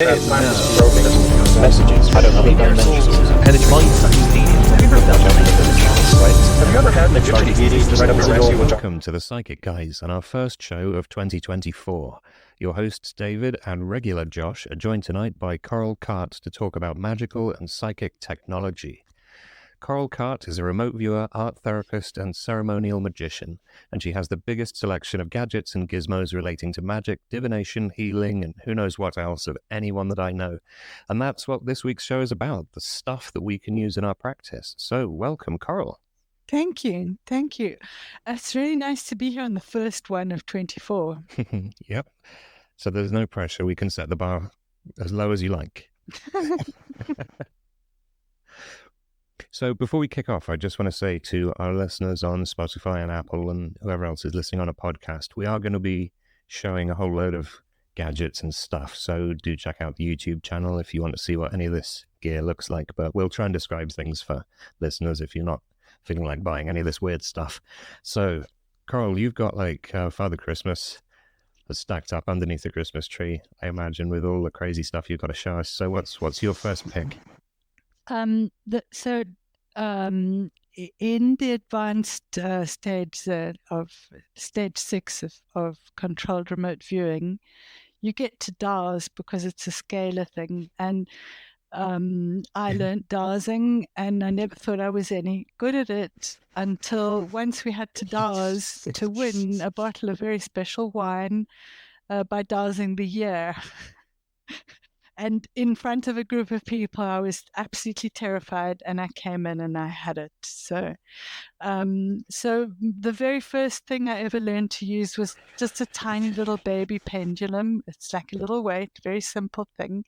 It's not just probing messages. I don't know. And it's mind Have you ever had an Egyptian deity just arrest you? Welcome to the Psychic Guys and our first show of 2024. Your hosts David and regular Josh are joined tonight by Coral Carte to talk about magical and psychic technology. Coral Carte is a remote viewer, art therapist, and ceremonial magician, and she has the biggest selection of gadgets and gizmos relating to magic, divination, healing, and who knows what else of anyone that I know. And that's what this week's show is about, the stuff that we can use in our practice. So welcome, Coral. Thank you. Thank you. It's really nice to be here on the first one of 24. Yep. So there's no pressure. We can set the bar as low as you like. So before we kick off, I just want to say to our listeners on Spotify and Apple and whoever else is listening on a podcast, we are going to be showing a whole load of gadgets and stuff. So do check out the YouTube channel if you want to see what any of this gear looks like. But we'll try and describe things for listeners if you're not feeling like buying any of this weird stuff. So, Coral, you've got like Father Christmas stacked up underneath the Christmas tree, I imagine, with all the crazy stuff you've got to show us. So what's your first pick? In the advanced stage of stage 6 of controlled remote viewing, you get to dowse because it's a scalar thing. And I learned dowsing, and I never thought I was any good at it until once we had to dowse to win a bottle of very special wine by dowsing the year. And in front of a group of people, I was absolutely terrified, and I came in and I had it. So the very first thing I ever learned to use was just a tiny little baby pendulum. It's like a little weight, very simple thing.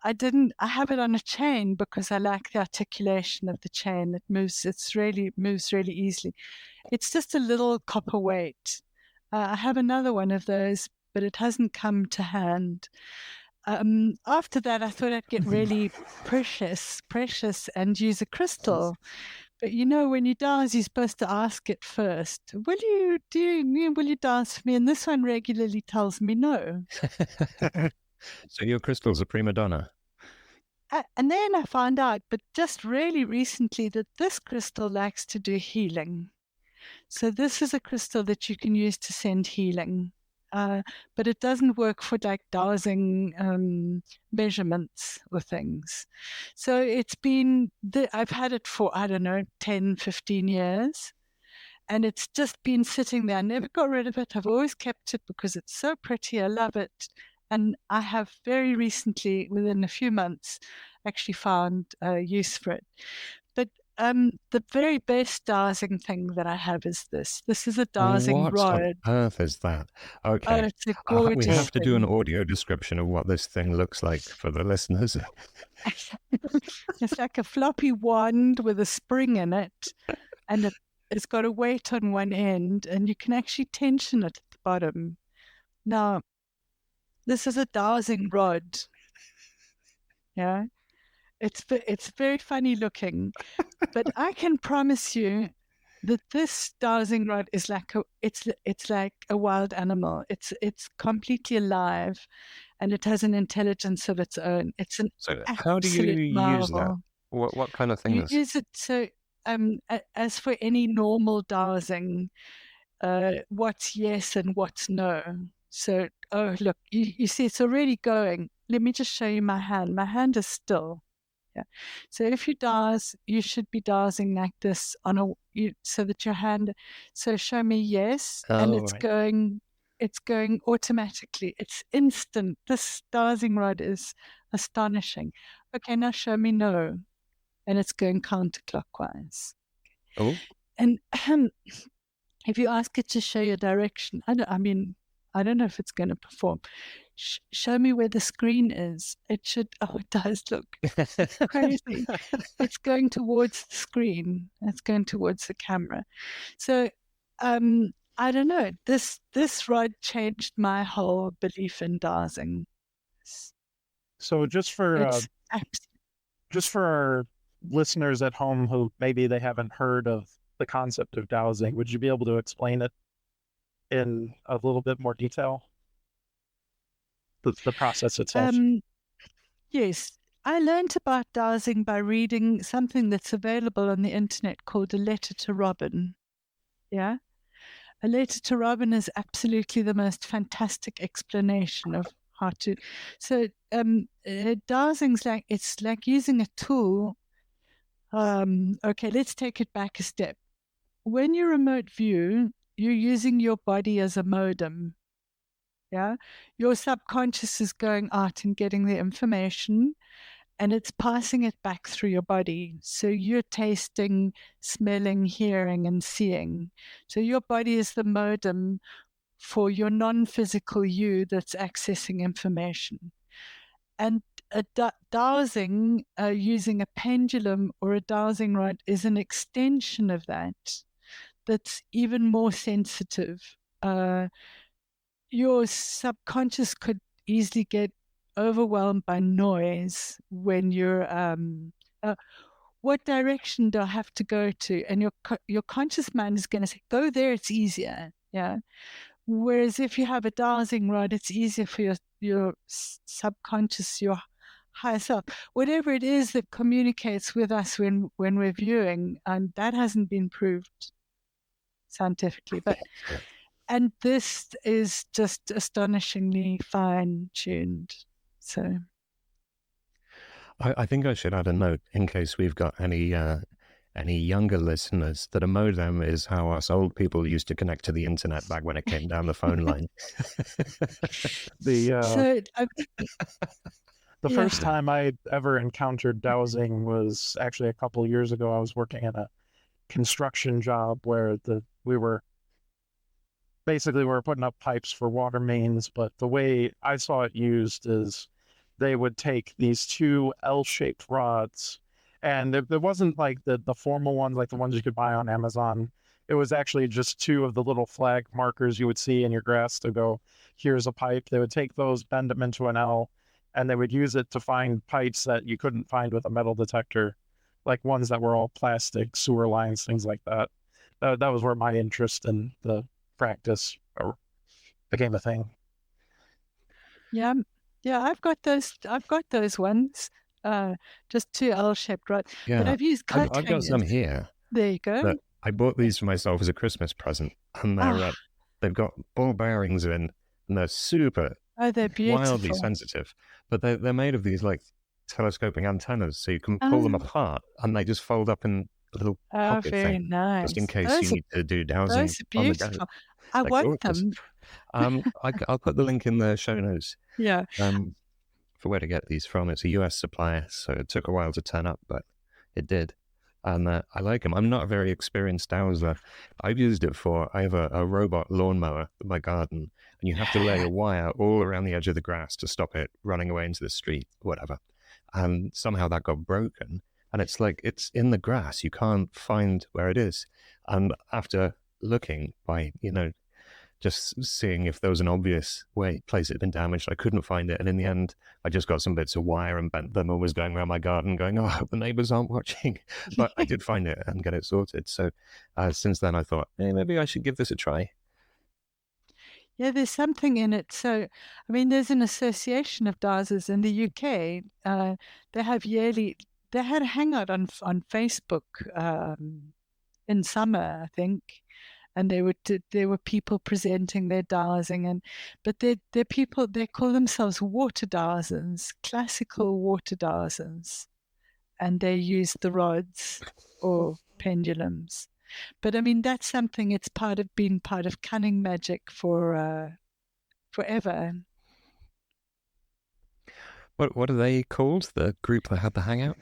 I have it on a chain because I like the articulation of the chain. It moves really easily. It's just a little copper weight. I have another one of those, but it hasn't come to hand. After that, I thought I'd get really precious and use a crystal. But you know, when you dowse, you're supposed to ask it first. Will you dowse for me? And this one regularly tells me no. So your crystal's a prima donna. And then I found out, but just really recently, that this crystal likes to do healing. So this is a crystal that you can use to send healing. But it doesn't work for like dowsing measurements or things. So I've had it for, 10, 15 years. And it's just been sitting there. I never got rid of it. I've always kept it because it's so pretty. I love it. And I have very recently, within a few months, actually found use for it. But the very best dowsing thing that I have is this. This is a dowsing rod. What on earth is that? Okay. Oh, it's a gorgeous we have to do an thing. audio description of what this thing looks like for the listeners. It's like a floppy wand with a spring in it, and it's got a weight on one end, and you can actually tension it at the bottom. Now, this is a dowsing rod. Yeah. It's very funny looking, but I can promise you that this dowsing rod is like it's like a wild animal. It's completely alive, and it has an intelligence of its own. It's an So how do you marvel. use that? What kind of thing You is? use it so as for any normal dowsing, what's yes and what's no. So look, you see it's already going. Let me just show you my hand. My hand is still. Yeah. So if you dowse, you should be dowsing like this so that your hand. So show me yes, and it's right. going automatically. It's instant. This dowsing rod is astonishing. Okay, now show me no, and it's going counterclockwise. Oh. And if you ask it to show your direction, I don't know if it's going to perform. Show me where the screen is. It should. Oh, it does look crazy. It's going towards the screen. It's going towards the camera. So, I don't know. This rod changed my whole belief in dowsing. So just for our listeners at home who maybe they haven't heard of the concept of dowsing, would you be able to explain it in a little bit more detail? The process itself. Yes, I learned about dowsing by reading something that's available on the internet called A Letter to Robin. Yeah. A Letter to Robin is absolutely the most fantastic explanation of how to. So, dowsing's it's like using a tool. Okay, let's take it back a step. When you remote view, you're using your body as a modem. Yeah. Your subconscious is going out and getting the information, and it's passing it back through your body. So you're tasting, smelling, hearing, and seeing. So your body is the modem for your non-physical you that's accessing information. And a dowsing using a pendulum or a dowsing rod is an extension of that, that's even more sensitive. Your subconscious could easily get overwhelmed by noise when you're what direction do I have to go to? And your conscious mind is going to say, go there, it's easier. Yeah. Whereas if you have a dowsing rod, it's easier for your subconscious, your higher self, whatever it is that communicates with us when we're viewing, and that hasn't been proved scientifically. And this is just astonishingly fine-tuned. So I think I should add a note in case we've got any younger listeners that a modem is how us old people used to connect to the internet back when it came down the phone line. The Yeah. first time I ever encountered dowsing was actually a couple of years ago. I was working at a construction job where we were putting up pipes for water mains, but the way I saw it used is they would take these two L-shaped rods, and there wasn't like the formal ones like the ones you could buy on Amazon. It was actually just two of the little flag markers you would see in your grass to go, here's a pipe. They would take those, bend them into an L, and they would use it to find pipes that you couldn't find with a metal detector, like ones that were all plastic, sewer lines, things like that. That was where my interest in the practice became a thing. Yeah, I've got those ones. Just two L-shaped rods. Yeah, but I've used coat I've got some here. There you go. I bought these for myself as a Christmas present, and they've got ball bearings in, and they're super, they're beautiful, wildly sensitive. But they're made of these like telescoping antennas, so you can pull them apart, and they just fold up in a little pocket thing, nice. just in case you need to do dowsing. Those are beautiful. I want them. I'll put the link in the show notes. Yeah. For where to get these from. It's a US supplier, so it took a while to turn up, but it did. And I like them. I'm not a very experienced dowser. I've used it I have a robot lawnmower in my garden, and you have to lay a wire all around the edge of the grass to stop it running away into the street, whatever. And somehow that got broken, and it's like it's in the grass. You can't find where it is. And after looking by, just seeing if there was an obvious place it had been damaged, I couldn't find it. And in the end, I just got some bits of wire and bent them and was going around my garden going, oh, I hope the neighbors aren't watching. But I did find it and get it sorted. So since then, I thought, hey, maybe I should give this a try. Yeah, there's something in it. So, I mean, there's an association of dowsers in the UK. They had a hangout on Facebook in summer, I think. And there were people presenting their dowsing, but they're people, they call themselves water dowsers, classical water dowsers, and they use the rods or pendulums. But I mean, that's something, it's been part of cunning magic for forever. What are they called? The group that had the hangout?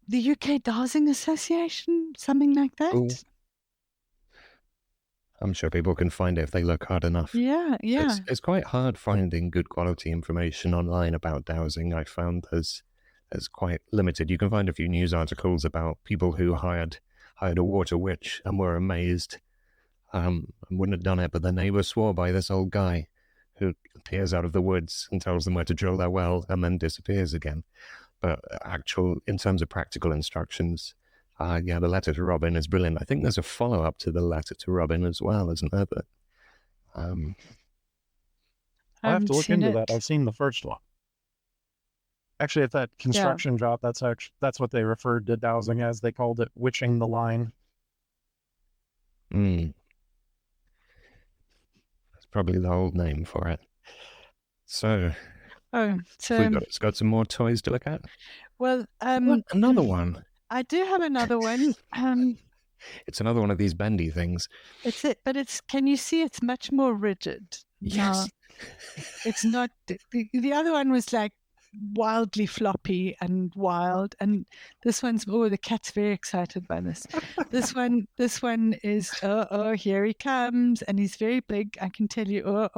The UK Dowsing Association, something like that. Ooh. I'm sure people can find it if they look hard enough. Yeah. It's quite hard finding good quality information online about dowsing. I found there's quite limited. You can find a few news articles about people who hired a water witch and were amazed and wouldn't have done it, but their neighbor swore by this old guy who appears out of the woods and tells them where to drill their well and then disappears again. But in terms of practical instructions, the letter to Robin is brilliant. I think there's a follow-up to the letter to Robin as well, isn't there? But, I'll have haven't to look seen into it. that. I've seen the first one. Actually, at that construction job, that's what they referred to dowsing as. They called it witching the line. That's probably the old name for it. So, it's got some more toys to look at. Well, another one. I do have another one. It's another one of these bendy things. But can you see it's much more rigid? Yes. It's not, the other one was like wildly floppy and wild, and this one's, the cat's very excited by this. This one is, here he comes, and he's very big, I can tell you.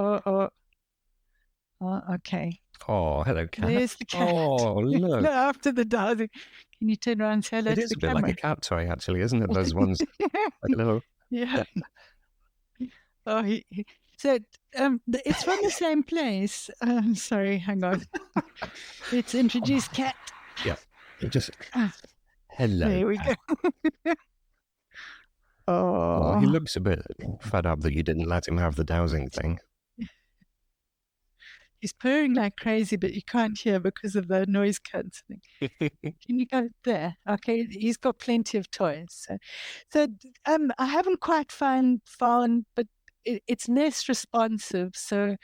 Okay. Oh, hello, cat. There's the cat. Oh, look. After the dowsing. Can you turn around and say hello to the camera? It is a bit like a cat toy, actually, isn't it? Those ones. Like a little... Yeah. Oh, so it's from the same place. Sorry, hang on. Let's introduce Cat. Yeah. Just... Hello. There we go. Oh, he looks a bit fed up that you didn't let him have the dowsing thing. He's purring like crazy, but you can't hear because of the noise cancelling. Can you go there? Okay, he's got plenty of toys. So I haven't quite found, but it's less responsive. So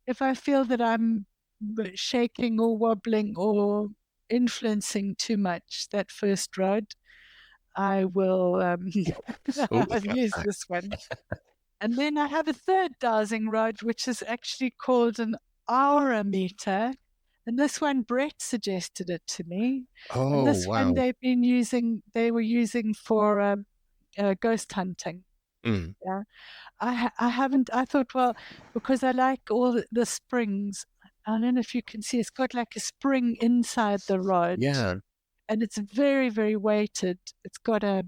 if I feel that I'm shaking or wobbling or influencing too much that first rod, I will use this one. And then I have a third dowsing rod, which is actually called an aura meter, and this one Brett suggested it to me. Oh, and this wow. one they were using for ghost hunting. Yeah, I haven't. I thought, well, because I like all the springs. I don't know if you can see. It's got like a spring inside the rod. Yeah, and it's very, very weighted. It's got a.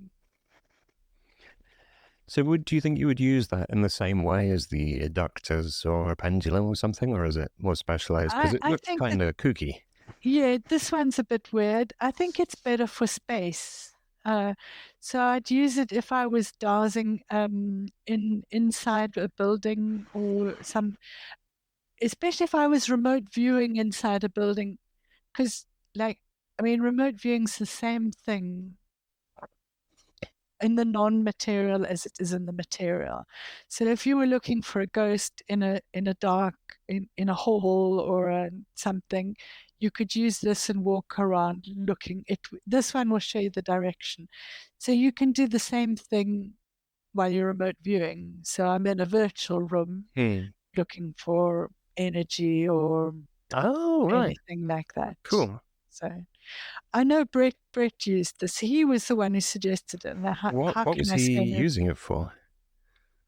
So do you think you would use that in the same way as the adductors or a pendulum or something, or is it more specialized? Because it looks kind of kooky. Yeah, this one's a bit weird. I think it's better for space. So I'd use it if I was dowsing inside a building or especially if I was remote viewing inside a building, because remote viewing's the same thing in the non-material as it is in the material. So if you were looking for a ghost in a dark, in a hall or something, you could use this and walk around looking. This one will show you the direction. So you can do the same thing while you're remote viewing. So I'm in a virtual room looking for energy or anything like that. Cool. So I know Brett used this. He was the one who suggested it. What was he using it for?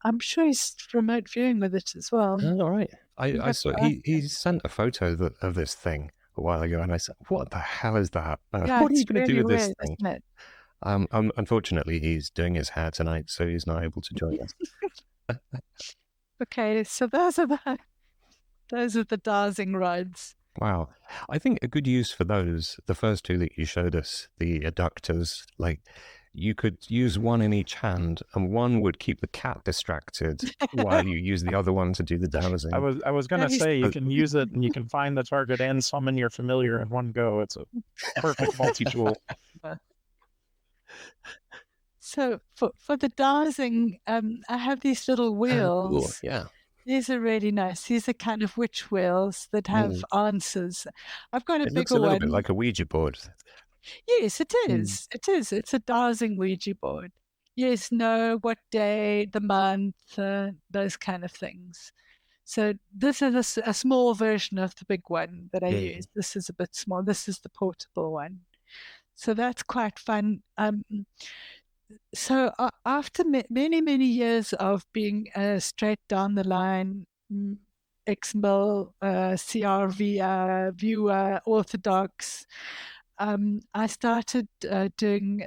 I'm sure he's remote viewing with it as well. Oh, all right. I saw he sent a photo of this thing a while ago, and I said, "What the hell is that? What are you going to do with this thing?" Isn't it? Unfortunately, he's doing his hair tonight, so he's not able to join us. Okay, so those are the dowsing rods. Wow. I think a good use for those, the first two that you showed us, the adductors, like you could use one in each hand and one would keep the cat distracted while you use the other one to do the dowsing. I was going to say you can use it and you can find the target and summon your familiar in one go. It's a perfect multi-tool. So for the dowsing, I have these little wheels. Cool. Yeah. These are really nice. These are kind of witch wheels that have answers. I've got a bigger one. It looks a little bit like a Ouija board. Yes, it is. It is. It's a dowsing Ouija board. Yes, no, what day, the month, those kind of things. So this is a small version of the big one that I use. This is a bit small. This is the portable one. So that's quite fun. So after many, many years of being straight down the line, ex-mill, CRV, viewer, orthodox, I started doing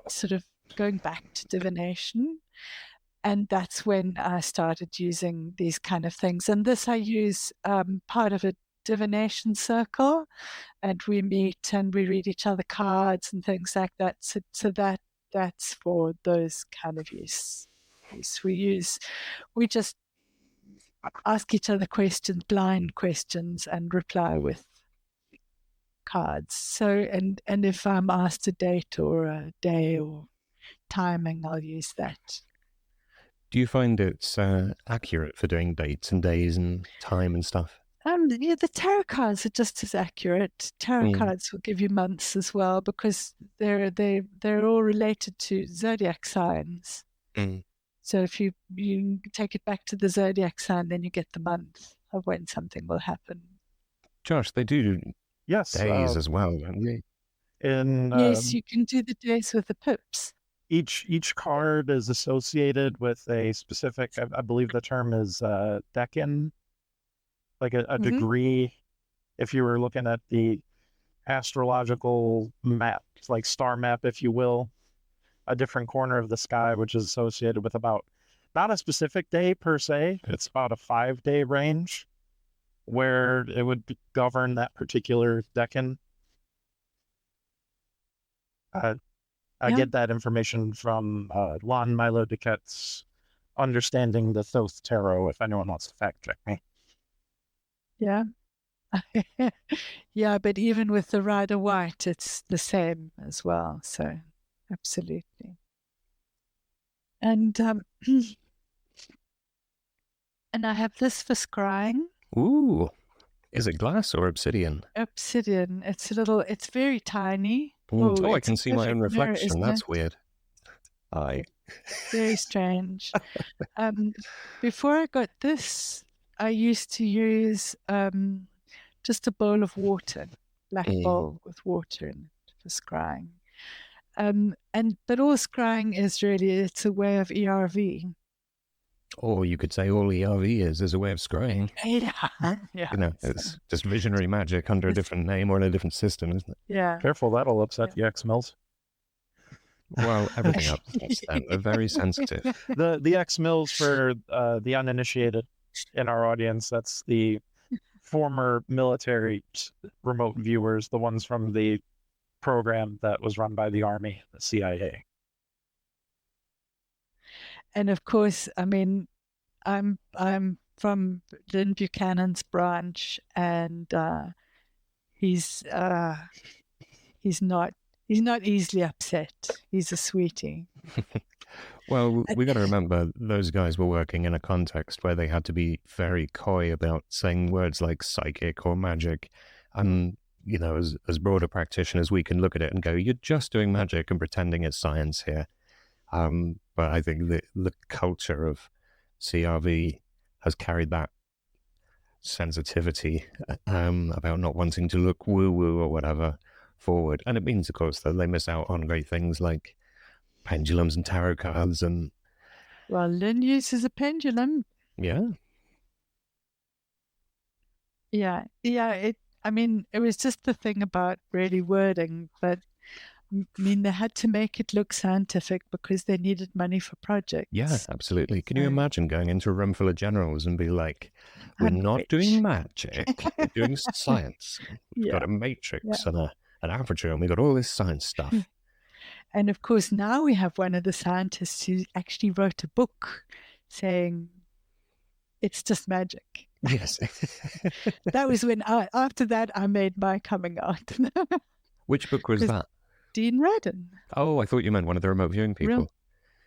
sort of going back to divination. And that's when I started using these kind of things. And this I use part of a divination circle, and we meet and we read each other cards and things like that. So that's for those kind of use. We just ask each other questions, blind questions, and reply with cards. So, and if I'm asked a date or a day or timing, I'll use that. Do you find it's accurate for doing dates and days and time and stuff? Yeah, the tarot cards are just as accurate. Tarot cards will give you months as well because they're all related to zodiac signs. So if you take it back to the zodiac sign, then you get the month of when something will happen. Josh, they do Yes. days as well, don't they? Yes, you can do the days with the pips. Each card is associated with a specific, I believe the term is decan, like a degree. If you were looking at the astrological map, like star map, if you will, a different corner of the sky, which is associated with about, not a specific day per se, it's about a 5-day range where it would govern that particular decan. I get that information from Lon Milo Duquette's Understanding the Thoth Tarot, if anyone wants to fact check me. Yeah. Yeah, but even with the Rider White, it's the same as well. So, absolutely. And and I have this for scrying. Ooh, is it glass or obsidian? Obsidian. It's very tiny. Oh, I can see my own reflection. Mirror, That's weird. Aye. Very strange. Before I got this, I used to use just a bowl of water, black bowl with water in it for scrying. But all scrying is really, it's a way of ERV. Or you could say all ERV is a way of scrying. Yeah. You know, it's just visionary magic under a different name or in a different system, isn't it? Yeah. Careful, that'll upset the X-Mills. Well, everything upsets them. They're very sensitive. The X-Mills, for the uninitiated in our audience, that's the former military remote viewers, the ones from the program that was run by the Army, the CIA. And of course, I mean, I'm from Lynn Buchanan's branch, and he's not easily upset. He's a sweetie. Well, we got to remember those guys were working in a context where they had to be very coy about saying words like psychic or magic. And, you know, as broader practitioners, we can look at it and go, you're just doing magic and pretending it's science here. But I think the culture of CRV has carried that sensitivity about not wanting to look woo-woo or whatever forward. And it means, of course, that they miss out on great things like pendulums and tarot cards. And well, Lynn uses a pendulum. Yeah. I mean, it was just the thing about really wording, but I mean, they had to make it look scientific because they needed money for projects. Yeah, absolutely. Can you imagine going into a room full of generals and be like, we're not doing magic, we're doing science. We've got a matrix and an aperture, and we've got all this science stuff. And of course, now we have one of the scientists who actually wrote a book saying it's just magic. Yes. That was when after that, I made my coming out. Which book was that? Dean Radin. Oh, I thought you meant one of the remote viewing people.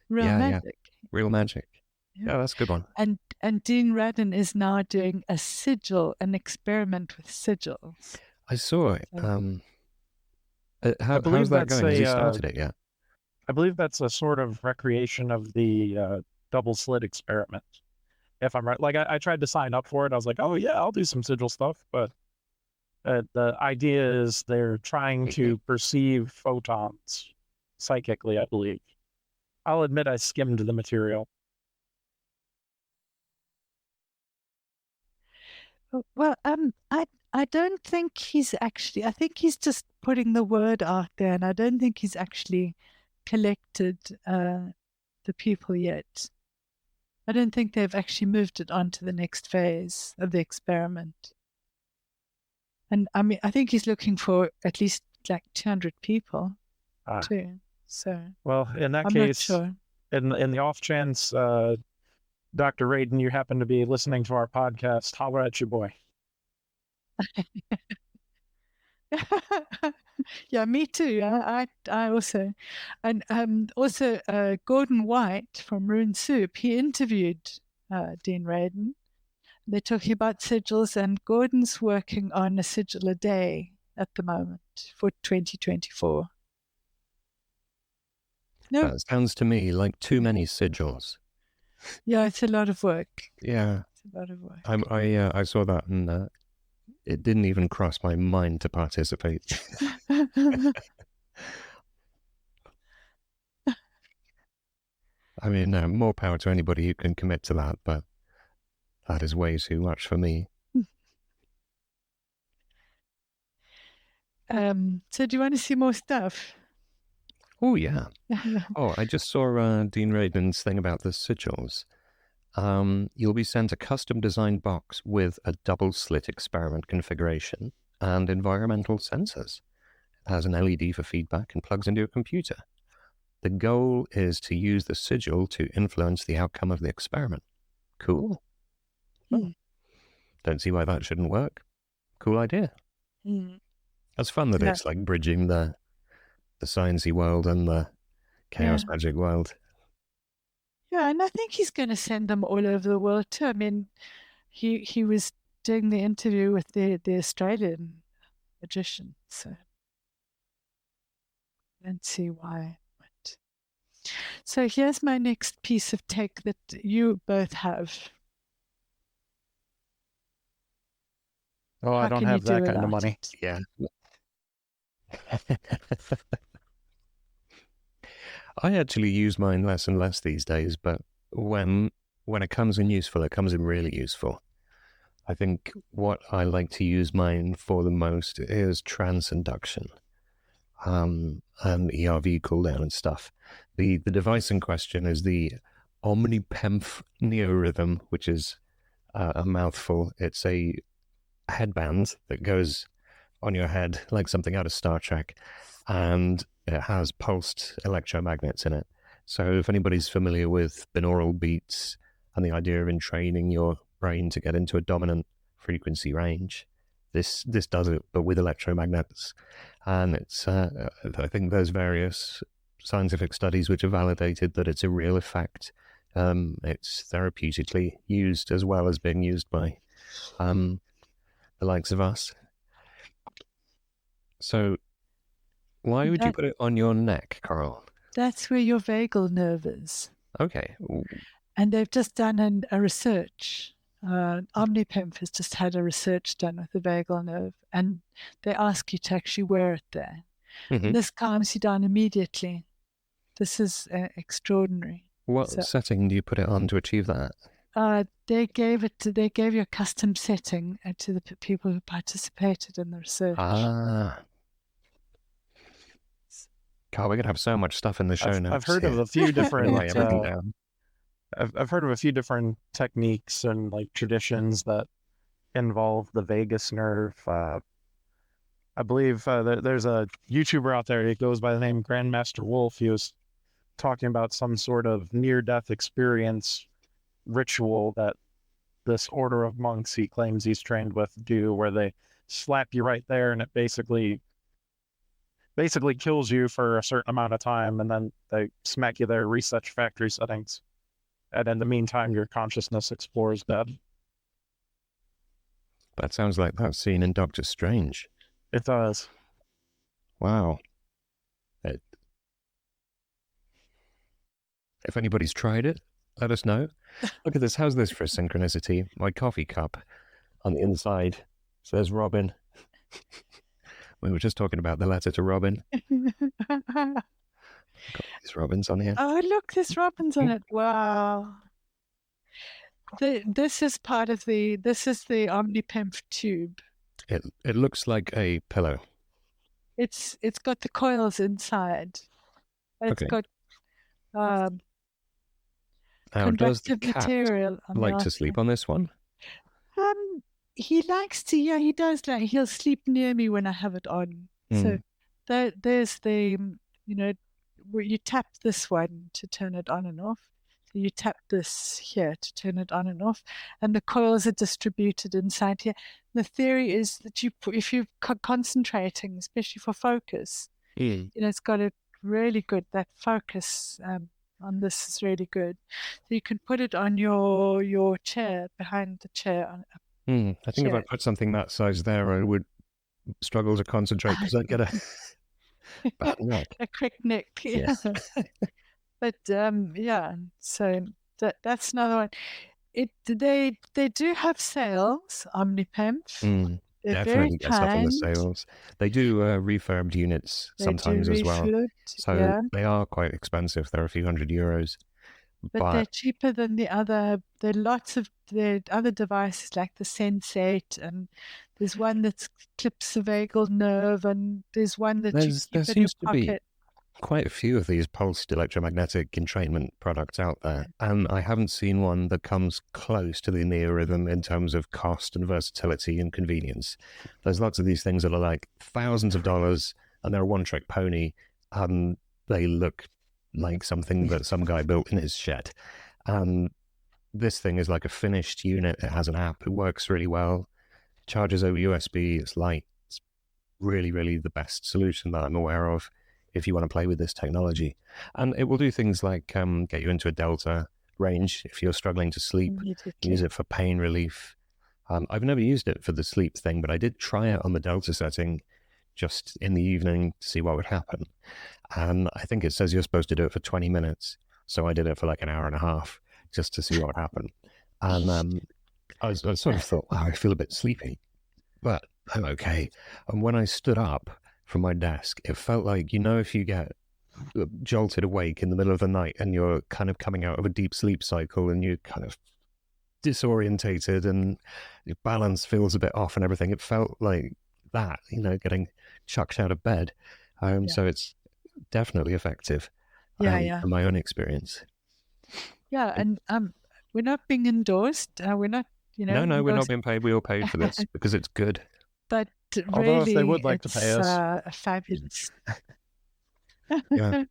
Real magic. Yeah. Real magic. Yeah, that's a good one. And Dean Radin is now doing a sigil, an experiment with sigils. I saw it. How's that going? Has he started it yet? I believe that's a sort of recreation of the double slit experiment. If I'm right, like I tried to sign up for it. I was like, oh yeah, I'll do some sigil stuff, but the idea is they're trying to perceive photons psychically, I believe. I'll admit I skimmed the material. Well, I don't think he's actually, I think he's just putting the word out there, and I don't think he's actually collected the people yet. I don't think they've actually moved it on to the next phase of the experiment. And I mean, I think he's looking for at least like 200 people too. So, well, in that I'm case, not sure. in the off chance Dr. Radin, you happen to be listening to our podcast, holler at your boy. Yeah, me too. I also, and also Gordon White from Rune Soup. He interviewed Dean Radin. They're talking about sigils, and Gordon's working on a sigil a day at the moment for 2024. No, That sounds to me like too many sigils. yeah, it's a lot of work. Yeah, It's a lot of work. I saw that and it didn't even cross my mind to participate. I mean, more power to anybody who can commit to that, but that is way too much for me. So do you want to see more stuff? Oh, yeah. Oh, I just saw Dean Radin's thing about the sigils. You'll be sent a custom-designed box with a double-slit experiment configuration and environmental sensors. It has an LED for feedback and plugs into your computer. The goal is to use the sigil to influence the outcome of the experiment. Cool. Oh, don't see why that shouldn't work. Cool idea. It's fun that it's like bridging the sciencey world and the chaos magic world. Yeah, and I think he's going to send them all over the world too. I mean, he was doing the interview with the Australian magician, so I don't see why. But... So here's my next piece of tech that you both have. Oh, I don't have that kind of money. Yeah. I actually use mine less and less these days, but when it comes in useful, it comes in really useful. I think what I like to use mine for the most is trance induction, and ERV cooldown and stuff. The device in question is the Omnipemph Neorhythm, which is a mouthful. It's a headband that goes on your head like something out of Star Trek, and it has pulsed electromagnets in it. So if anybody's familiar with binaural beats and the idea of entraining your brain to get into a dominant frequency range, this does it, but with electromagnets. And it's I think there's various scientific studies which have validated that it's a real effect. It's therapeutically used as well as being used by the likes of us. So why would you put it on your neck, Coral? That's where your vagal nerve is. Okay. And they've just done a research. Omnipemph has just had a research done with the vagal nerve, and they ask you to actually wear it there. Mm-hmm. This calms you down immediately. This is extraordinary. What setting do you put it on to achieve that? They gave you a custom setting to the people who participated in the research. God, we're gonna have so much stuff in the show notes. I've heard of a few different. I've heard of a few different techniques and like traditions that involve the vagus nerve. I believe there's a YouTuber out there. He goes by the name Grandmaster Wolf. He was talking about some sort of near-death experience ritual that this order of monks he claims he's trained with do, where they slap you right there, and it basically kills you for a certain amount of time, and then they smack you there, reset factory settings, and in the meantime your consciousness explores dead. That sounds like that scene in Doctor Strange. It does. Wow. If anybody's tried it, let us know. Look at this. How's this for a synchronicity? My coffee cup on the inside says Robin. We were just talking about the letter to Robin. Got these robins on here. Oh, look, there's robins on it. Wow. This is the Omnipemph tube. It looks like a pillow. It's got the coils inside. It's got now, does the cat material like to sleep on this one? He likes to. Yeah, he does. Like he'll sleep near me when I have it on. So there's the where you tap this one to turn it on and off. you tap this here to turn it on and off, and the coils are distributed inside here. The theory is that if you're concentrating, especially for focus, it's got a really good, that focus on this is really good. So you can put it on your chair, behind the chair. I think if I put something that size there, I would struggle to concentrate because I'd get a bad neck. A quick neck. Yes. But so that's another one. They do have sales, Omnipemp. They're Definitely very get stuff in the kind. sales. They do refurbed units sometimes as well. So they are quite expensive. They're a few €100. But they're cheaper than there are lots of the other devices like the Sensate, and there's one that clips the vagal nerve, and there's one that you keep in your pocket. Quite a few of these pulsed electromagnetic entrainment products out there, and I haven't seen one that comes close to the Neorhythm in terms of cost and versatility and convenience. There's lots of these things that are like thousands of dollars, and they're a one-trick pony, and they look like something that some guy built in his shed. This thing is like a finished unit. It has an app. It works really well. Charges over USB. It's light. It's really, really the best solution that I'm aware of if you want to play with this technology. And it will do things like get you into a delta range if you're struggling to sleep. Use it for pain relief. I've never used it for the sleep thing, but I did try it on the delta setting just in the evening to see what would happen. And I think it says you're supposed to do it for 20 minutes. So I did it for like an hour and a half just to see what would happen. And I sort of thought, wow, I feel a bit sleepy, but I'm okay. And when I stood up from my desk, it felt like, if you get jolted awake in the middle of the night and you're kind of coming out of a deep sleep cycle and you're kind of disorientated and your balance feels a bit off and everything, it felt like that, getting chucked out of bed. So it's definitely effective in my own experience. Yeah, and we're not being endorsed. We're not, No, we're not being paid. We all paid for this because it's good. But Although really, if they would like to pay us, fabulous. Yeah,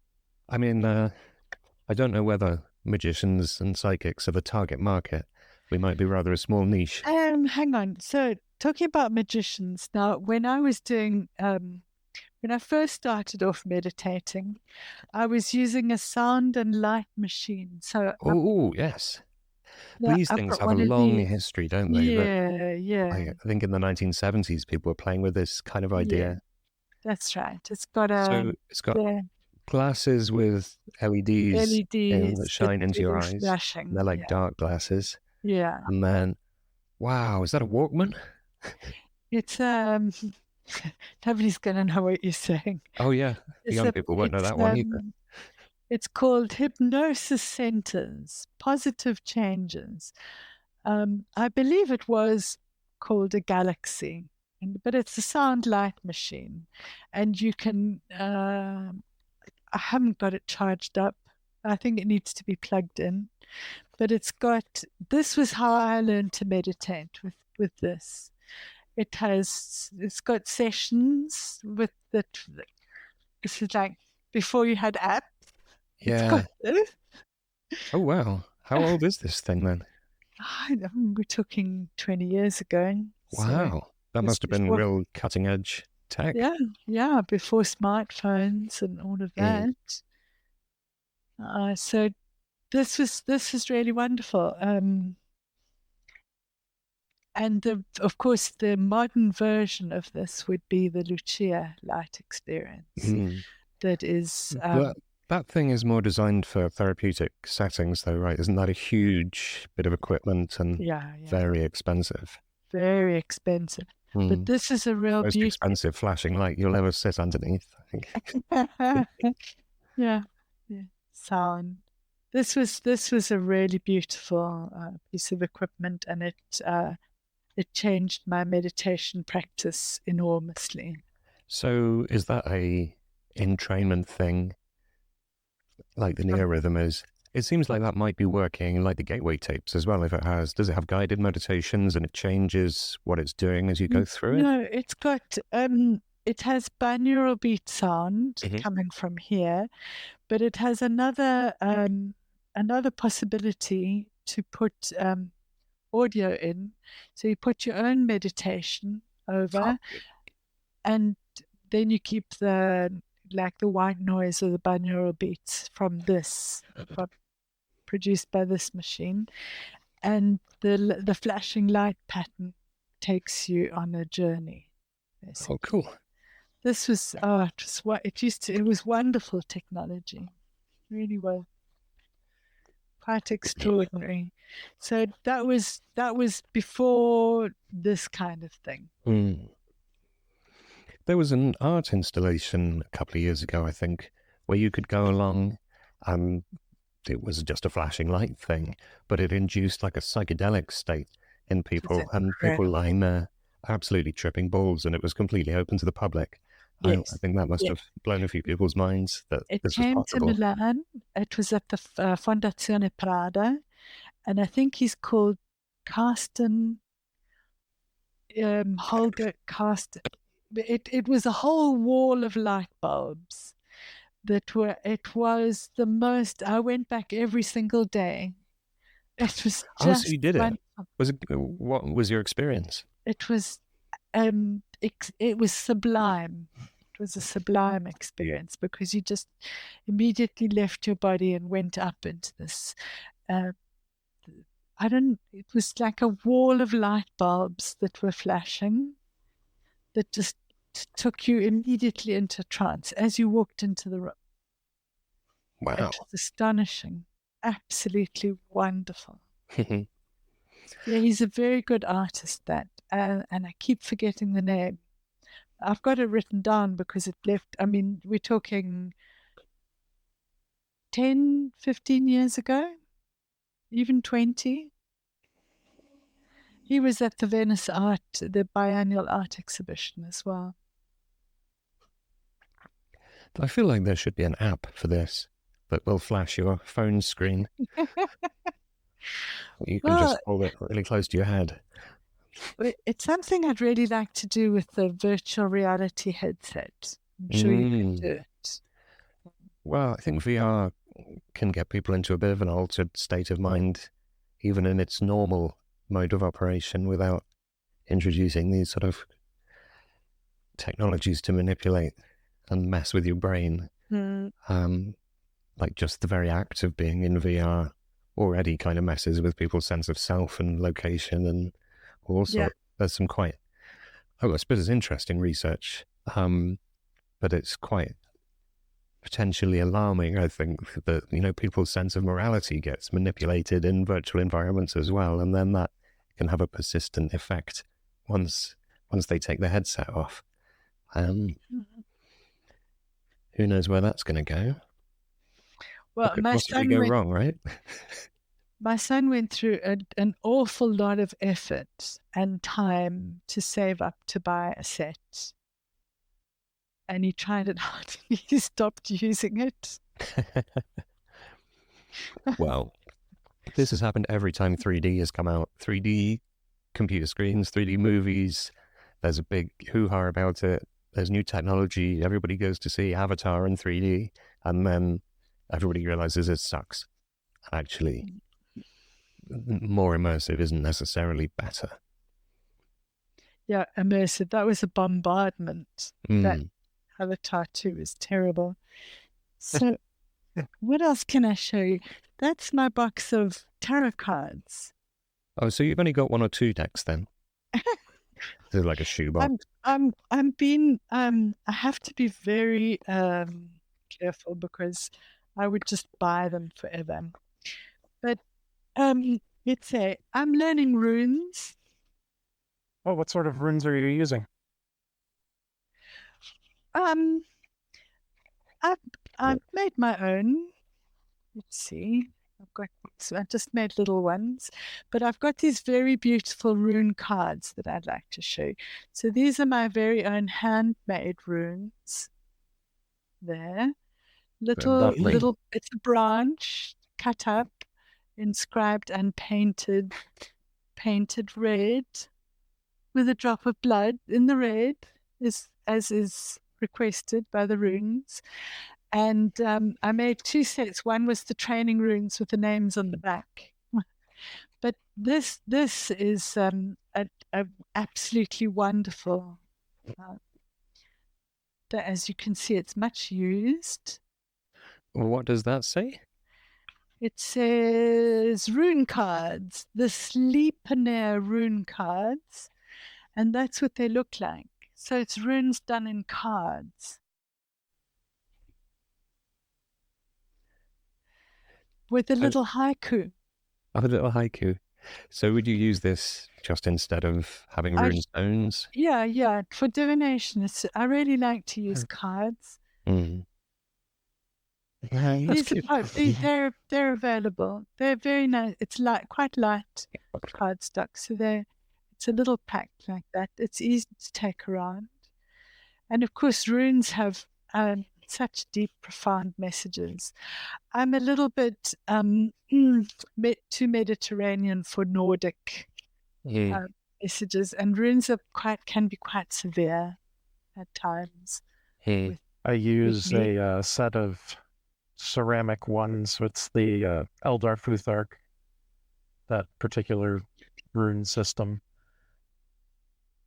I mean, I don't know whether magicians and psychics are the target market. We might be rather a small niche. Hang on. So talking about magicians now, when I was doing, when I first started off meditating, I was using a sound and light machine. So yes. These things have a long history, don't they? Yeah. I think in the 1970s, people were playing with this kind of idea. Yeah, that's right. It's got glasses with LEDs that shine into your eyes. Flashing. They're like dark glasses. Yeah. And then, wow, is that a Walkman? It's nobody's going to know what you're saying. Oh yeah, the young people won't know that one either. It's called Hypnosis Centers, Positive Changes. I believe it was called a Galaxy, but it's a sound light machine. And you can, I haven't got it charged up. I think it needs to be plugged in. But it's was how I learned to meditate with this. It's got sessions with this is like before you had apps. Yeah. Oh, wow. How old is this thing then? We're talking 20 years ago. Wow. So that must have been real cutting edge tech. Yeah. Before smartphones and all of that. So this is really wonderful. And of course, the modern version of this would be the Lucia light experience. That is... that thing is more designed for therapeutic settings, though, right? Isn't that a huge bit of equipment and very expensive? Very expensive. But this is a real most expensive flashing light you'll ever sit underneath, I think. Yeah. Sound. This was a really beautiful piece of equipment, and it changed my meditation practice enormously. So, is that a entrainment thing? Like the Neorhythm is, it seems like that might be working like the gateway tapes as well. If it has, does it have guided meditations and it changes what it's doing as you go through it? No, it's got, it has binaural beat sound coming from here, but it has another another possibility to put audio in. So you put your own meditation over, and then you keep the white noise or the binaural beats from produced by this machine, and the flashing light pattern takes you on a journey. Basically. Oh, cool. This was it was wonderful technology, really was quite extraordinary. So that was before this kind of thing. Mm. There was an art installation a couple of years ago, I think, where you could go along and it was just a flashing light thing, but it induced like a psychedelic state in people, and people lying there absolutely tripping balls, and it was completely open to the public. Yes. I think that must have blown a few people's minds that this was possible. It came to Milan. It was at the Fondazione Prada, and I think he's called Carsten Holger Carsten. It was a whole wall of light bulbs that were. It was the most. I went back every single day. It was just. So you did it. What was your experience? It was. It was sublime. It was a sublime experience because you just immediately left your body and went up into this. It was like a wall of light bulbs that were flashing, that just took you immediately into trance as you walked into the room. Wow. It was astonishing. Absolutely wonderful. Yeah, he's a very good artist, and I keep forgetting the name. I've got it written down because it left, we're talking 10, 15 years ago, even 20. He was at the Venice the biannual art exhibition as well. I feel like there should be an app for this that will flash your phone screen. You can just hold it really close to your head. It's something I'd really like to do with the virtual reality headset. I'm sure you can do it. Well, I think VR can get people into a bit of an altered state of mind, even in its normal mode of operation, without introducing these sort of technologies to manipulate and mess with your brain. Like just the very act of being in VR already kind of messes with people's sense of self and location, and also there's some quite, I suppose it's interesting research, but it's quite potentially alarming, I think, that, people's sense of morality gets manipulated in virtual environments as well, and then that can have a persistent effect once they take the headset off. Who knows where that's going to go? Well, what could possibly go wrong, right? My son went through an awful lot of effort and time to save up to buy a set. And he tried it out and he stopped using it. Well, this has happened every time 3D has come out. 3D computer screens, 3D movies. There's a big hoo-ha about it. There's new technology. Everybody goes to see Avatar in 3D. And then everybody realizes it sucks. Actually, more immersive isn't necessarily better. Yeah, immersive. That was a bombardment. That Avatar 2 is terrible. So what else can I show you? That's my box of tarot cards. Oh, so you've only got one or two decks then? This is like a shoebox. I have to be very careful because I would just buy them forever. But let's say I'm learning runes. Oh, what sort of runes are you using? I've made my own. Let's see. I just made little ones, but I've got these very beautiful rune cards that I'd like to show you. So these are my very own handmade runes. There. Little, it's a branch cut up, inscribed and painted red with a drop of blood in the red, as is requested by the runes. And I made 2 sets. One was the training runes with the names on the back. But this is a absolutely wonderful. As you can see, it's much used. What does that say? It says rune cards, the Sleipnir rune cards, and that's what they look like. So it's runes done in cards. With a little haiku. Oh, a little haiku. So would you use this just instead of having rune stones? Yeah. For divination, I really like to use cards. Mm. They're available. They're very nice. It's quite light cardstock, so it's a little pack like that. It's easy to take around, and of course, runes have such deep, profound messages. I'm a little bit too Mediterranean for Nordic messages, and runes can be quite severe at times. I use a set of ceramic ones. So it's the Eldar Futhark, that particular rune system.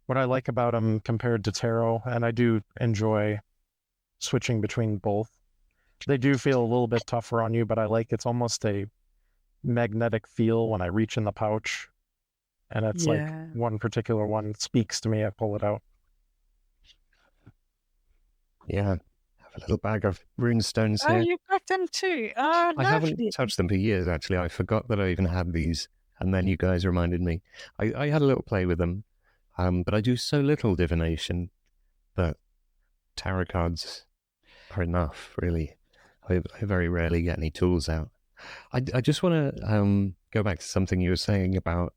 What I like about them compared to tarot, and I do enjoy switching between both, they do feel a little bit tougher on you, but I like it's almost a magnetic feel when I reach in the pouch, and it's like one particular one speaks to me. I pull it out. Yeah, I have a little bag of rune stones here. Oh, you've got them too. Oh, I haven't touched them for years, actually. I forgot that I even had these, and then you guys reminded me. I had a little play with them, but I do so little divination that tarot cards are enough, really. I very rarely get any tools out. I just want to go back to something you were saying about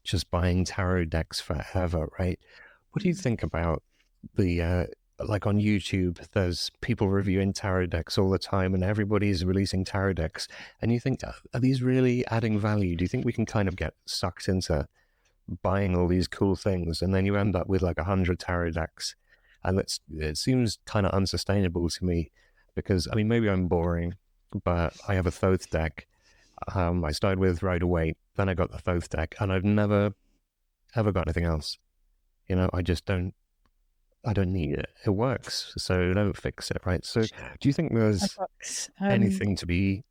just buying tarot decks forever, right? What do you think about the like on YouTube, there's people reviewing tarot decks all the time, and everybody's releasing tarot decks. And you think, are these really adding value? Do you think we can kind of get sucked into buying all these cool things, and then you end up with like 100 tarot decks? And it seems kind of unsustainable to me, because I mean, maybe I'm boring, but I have a Thoth deck. I started with Rider-Waite, then I got the Thoth deck, and I've never ever got anything else. You know, I don't need it. It works, so don't fix it, right? So do you think there's anything to be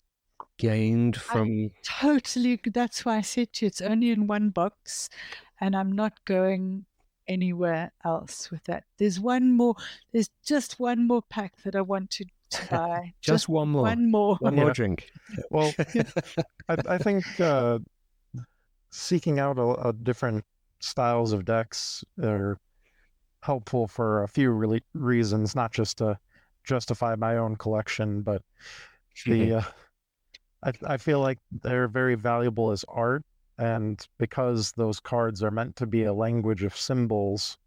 gained from... Totally, that's why I said to you, it's only in one box, and I'm not going anywhere else with that. There's just one more pack that I want to buy. just one more. One more drink. Well, I think seeking out different styles of decks are helpful for a few reasons, not just to justify my own collection, but I feel like they're very valuable as art, and because those cards are meant to be a language of symbols,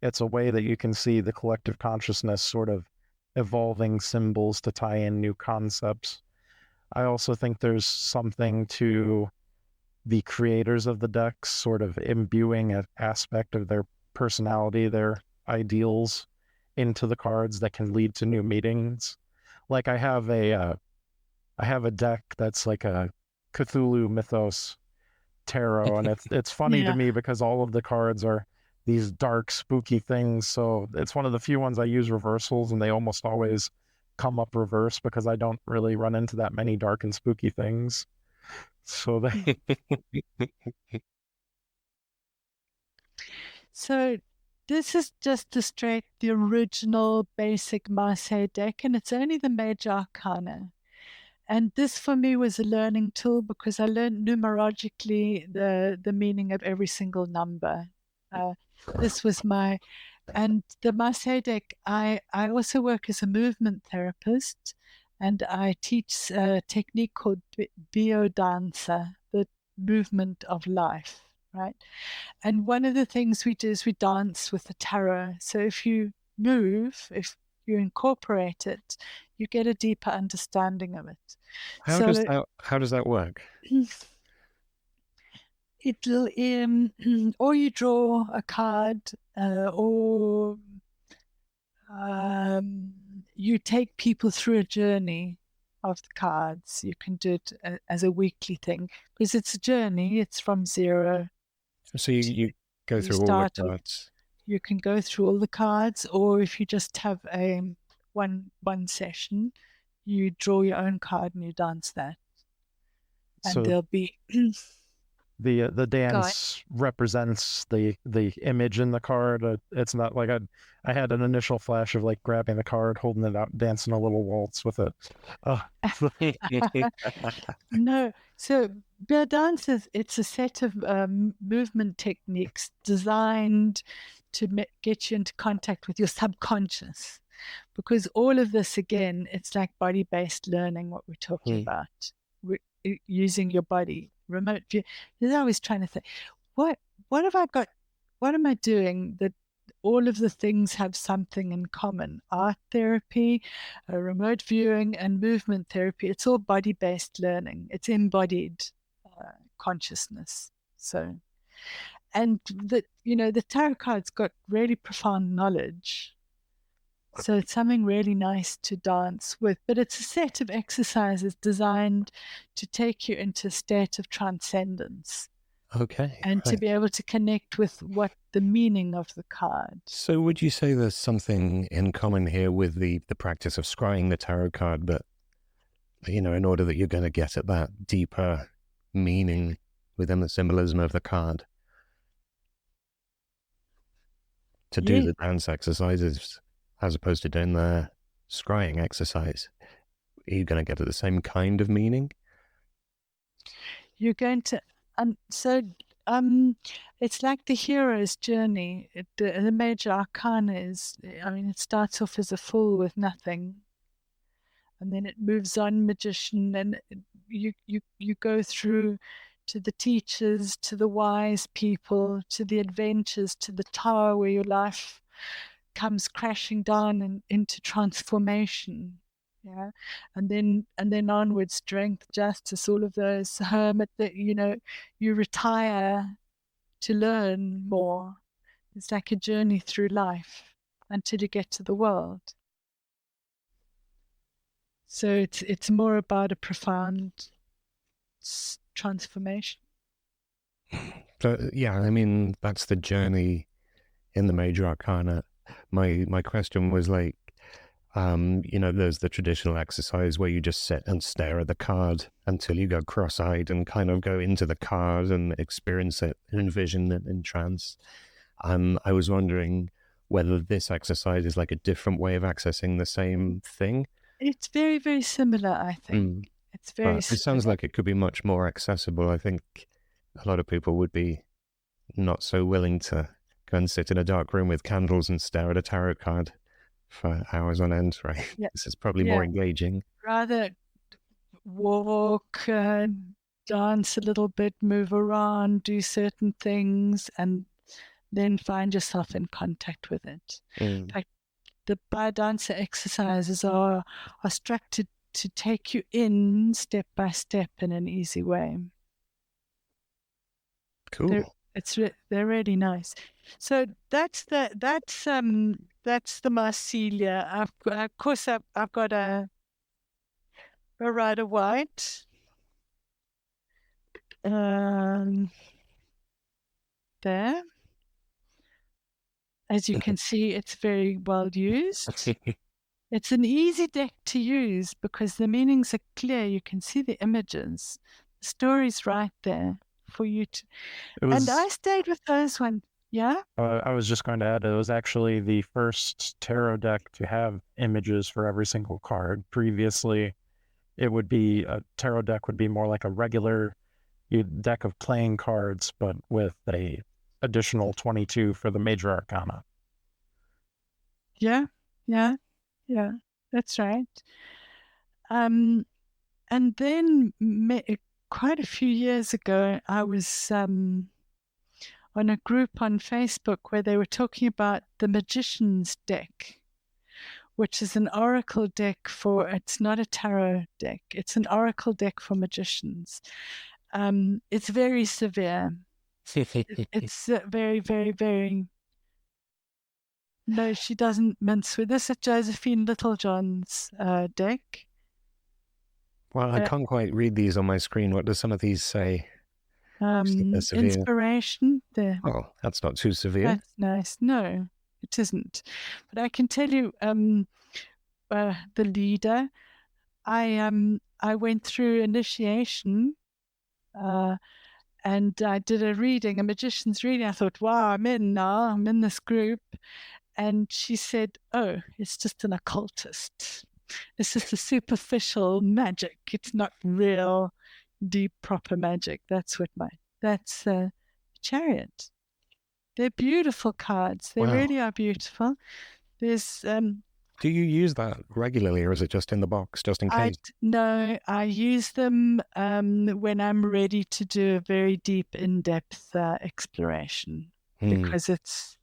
it's a way that you can see the collective consciousness sort of evolving symbols to tie in new concepts. I also think there's something to the creators of the decks sort of imbuing an aspect of their personality, their ideals into the cards that can lead to new meanings. Like I have a deck that's like a Cthulhu mythos tarot, and it's funny to me because all of the cards are these dark, spooky things. So it's one of the few ones I use reversals, and they almost always come up reverse because I don't really run into that many dark and spooky things. So they So this is just the original basic Marseille deck, and it's only the Major Arcana. And this for me was a learning tool because I learned numerologically the meaning of every single number. This was and the Marseille deck, I also work as a movement therapist, and I teach a technique called biodanza, the movement of life, right? And one of the things we do is we dance with the tarot. So if you move, if you incorporate it, you get a deeper understanding of it. How does that work? It'll or you draw a card, or you take people through a journey of the cards. You can do it as a weekly thing because it's a journey. It's from zero. So you go you through all the start with- cards. You can go through all the cards, or if you just have a one session, you draw your own card and you dance that. And So there'll be the dance represents the image in the card. It's not like I had an initial flash of like grabbing the card, holding it out, dancing a little waltz with it. no. So bear dance it's a set of movement techniques designed to get you into contact with your subconscious, because all of this, again, it's like body-based learning, what we're talking about. Using your body, remote view. I was trying to think, what have I got? What am I doing that all of the things have something in common? Art therapy, remote viewing, and movement therapy. It's all body-based learning. It's embodied consciousness. So, and the tarot card's got really profound knowledge. So it's something really nice to dance with, but it's a set of exercises designed to take you into a state of transcendence. Okay. And to be able to connect with what the meaning of the card. So would you say there's something in common here with the practice of scrying the tarot card, that, in order that you're going to get at that deeper meaning within the symbolism of the card, to do the dance exercises as opposed to doing the scrying exercise, are you going to get at the same kind of meaning? You're going to, it's like the hero's journey. The major arcana is, it starts off as a fool with nothing, and then it moves on magician, and you go through to the teachers, to the wise people, to the adventures, to the tower where your life comes crashing down and into transformation, and then onwards, strength, justice, all of those. Hermit, that you retire to learn more. It's like a journey through life until you get to the world. So it's more about a profound transformation. So that's the journey in the major arcana. My question was like, there's the traditional exercise where you just sit and stare at the card until you go cross-eyed and kind of go into the card and experience it, envision it in trance. I was wondering whether this exercise is like a different way of accessing the same thing. It's very, very similar, I think. It's very similar. It sounds like it could be much more accessible. I think a lot of people would be not so willing to go and sit in a dark room with candles and stare at a tarot card for hours on end, right? Yeah. This is probably more engaging. Rather walk, dance a little bit, move around, do certain things, and then find yourself in contact with it. In fact, the biodancer exercises are structured to take you in step by step in an easy way. Cool. They're really nice. So that's the Marsilia. Of course I've got a Rider White. There. As you can see, it's very well used. It's an easy deck to use because the meanings are clear. You can see the images. The story's right there for you to... And I stayed with those ones. Yeah? I was just going to add, it was actually the first tarot deck to have images for every single card. Previously, it would be, a tarot deck would be more like a regular deck of playing cards, but with a additional 22 for the major arcana. Yeah, that's right. And then quite a few years ago, I was on a group on Facebook where they were talking about the Magician's deck, which is an oracle deck it's not a tarot deck, it's an oracle deck for magicians. It's very severe. It's very, very, very No, she doesn't mince with this. Is Josephine Littlejohn's deck. Well, I can't quite read these on my screen. What do some of these say? They're severe. Inspiration. Oh, that's not too severe. That's nice. No, it isn't. But I can tell you, the leader, I went through initiation, and I did a reading, a magician's reading. I thought, wow, I'm in now. I'm in this group. And she said, oh, it's just an occultist. It's just a superficial magic. It's not real, deep, proper magic. That's Chariot. They're beautiful cards. They really are beautiful. There's do you use that regularly, or is it just in the box, just in case? No, I use them when I'm ready to do a very deep, in-depth exploration, because it's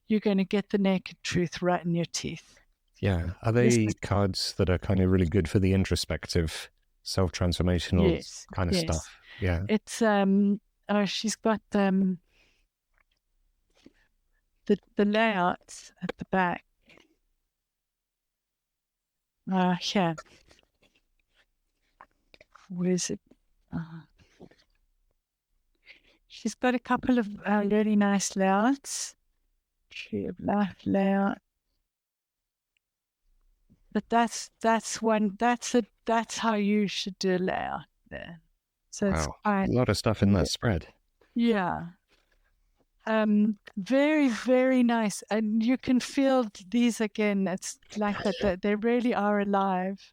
you're going to get the naked truth right in your teeth. Yeah. Are they cards that are kind of really good for the introspective, self-transformational kind of stuff? Yeah. It's she's got the layouts at the back. Here. Where's it? She's got a couple of really nice layouts. Tree of Life layout. But that's how you should do a layout there. So it's a lot of stuff in that spread. Yeah. Very, very nice. And you can feel these again. It's like that. They really are alive.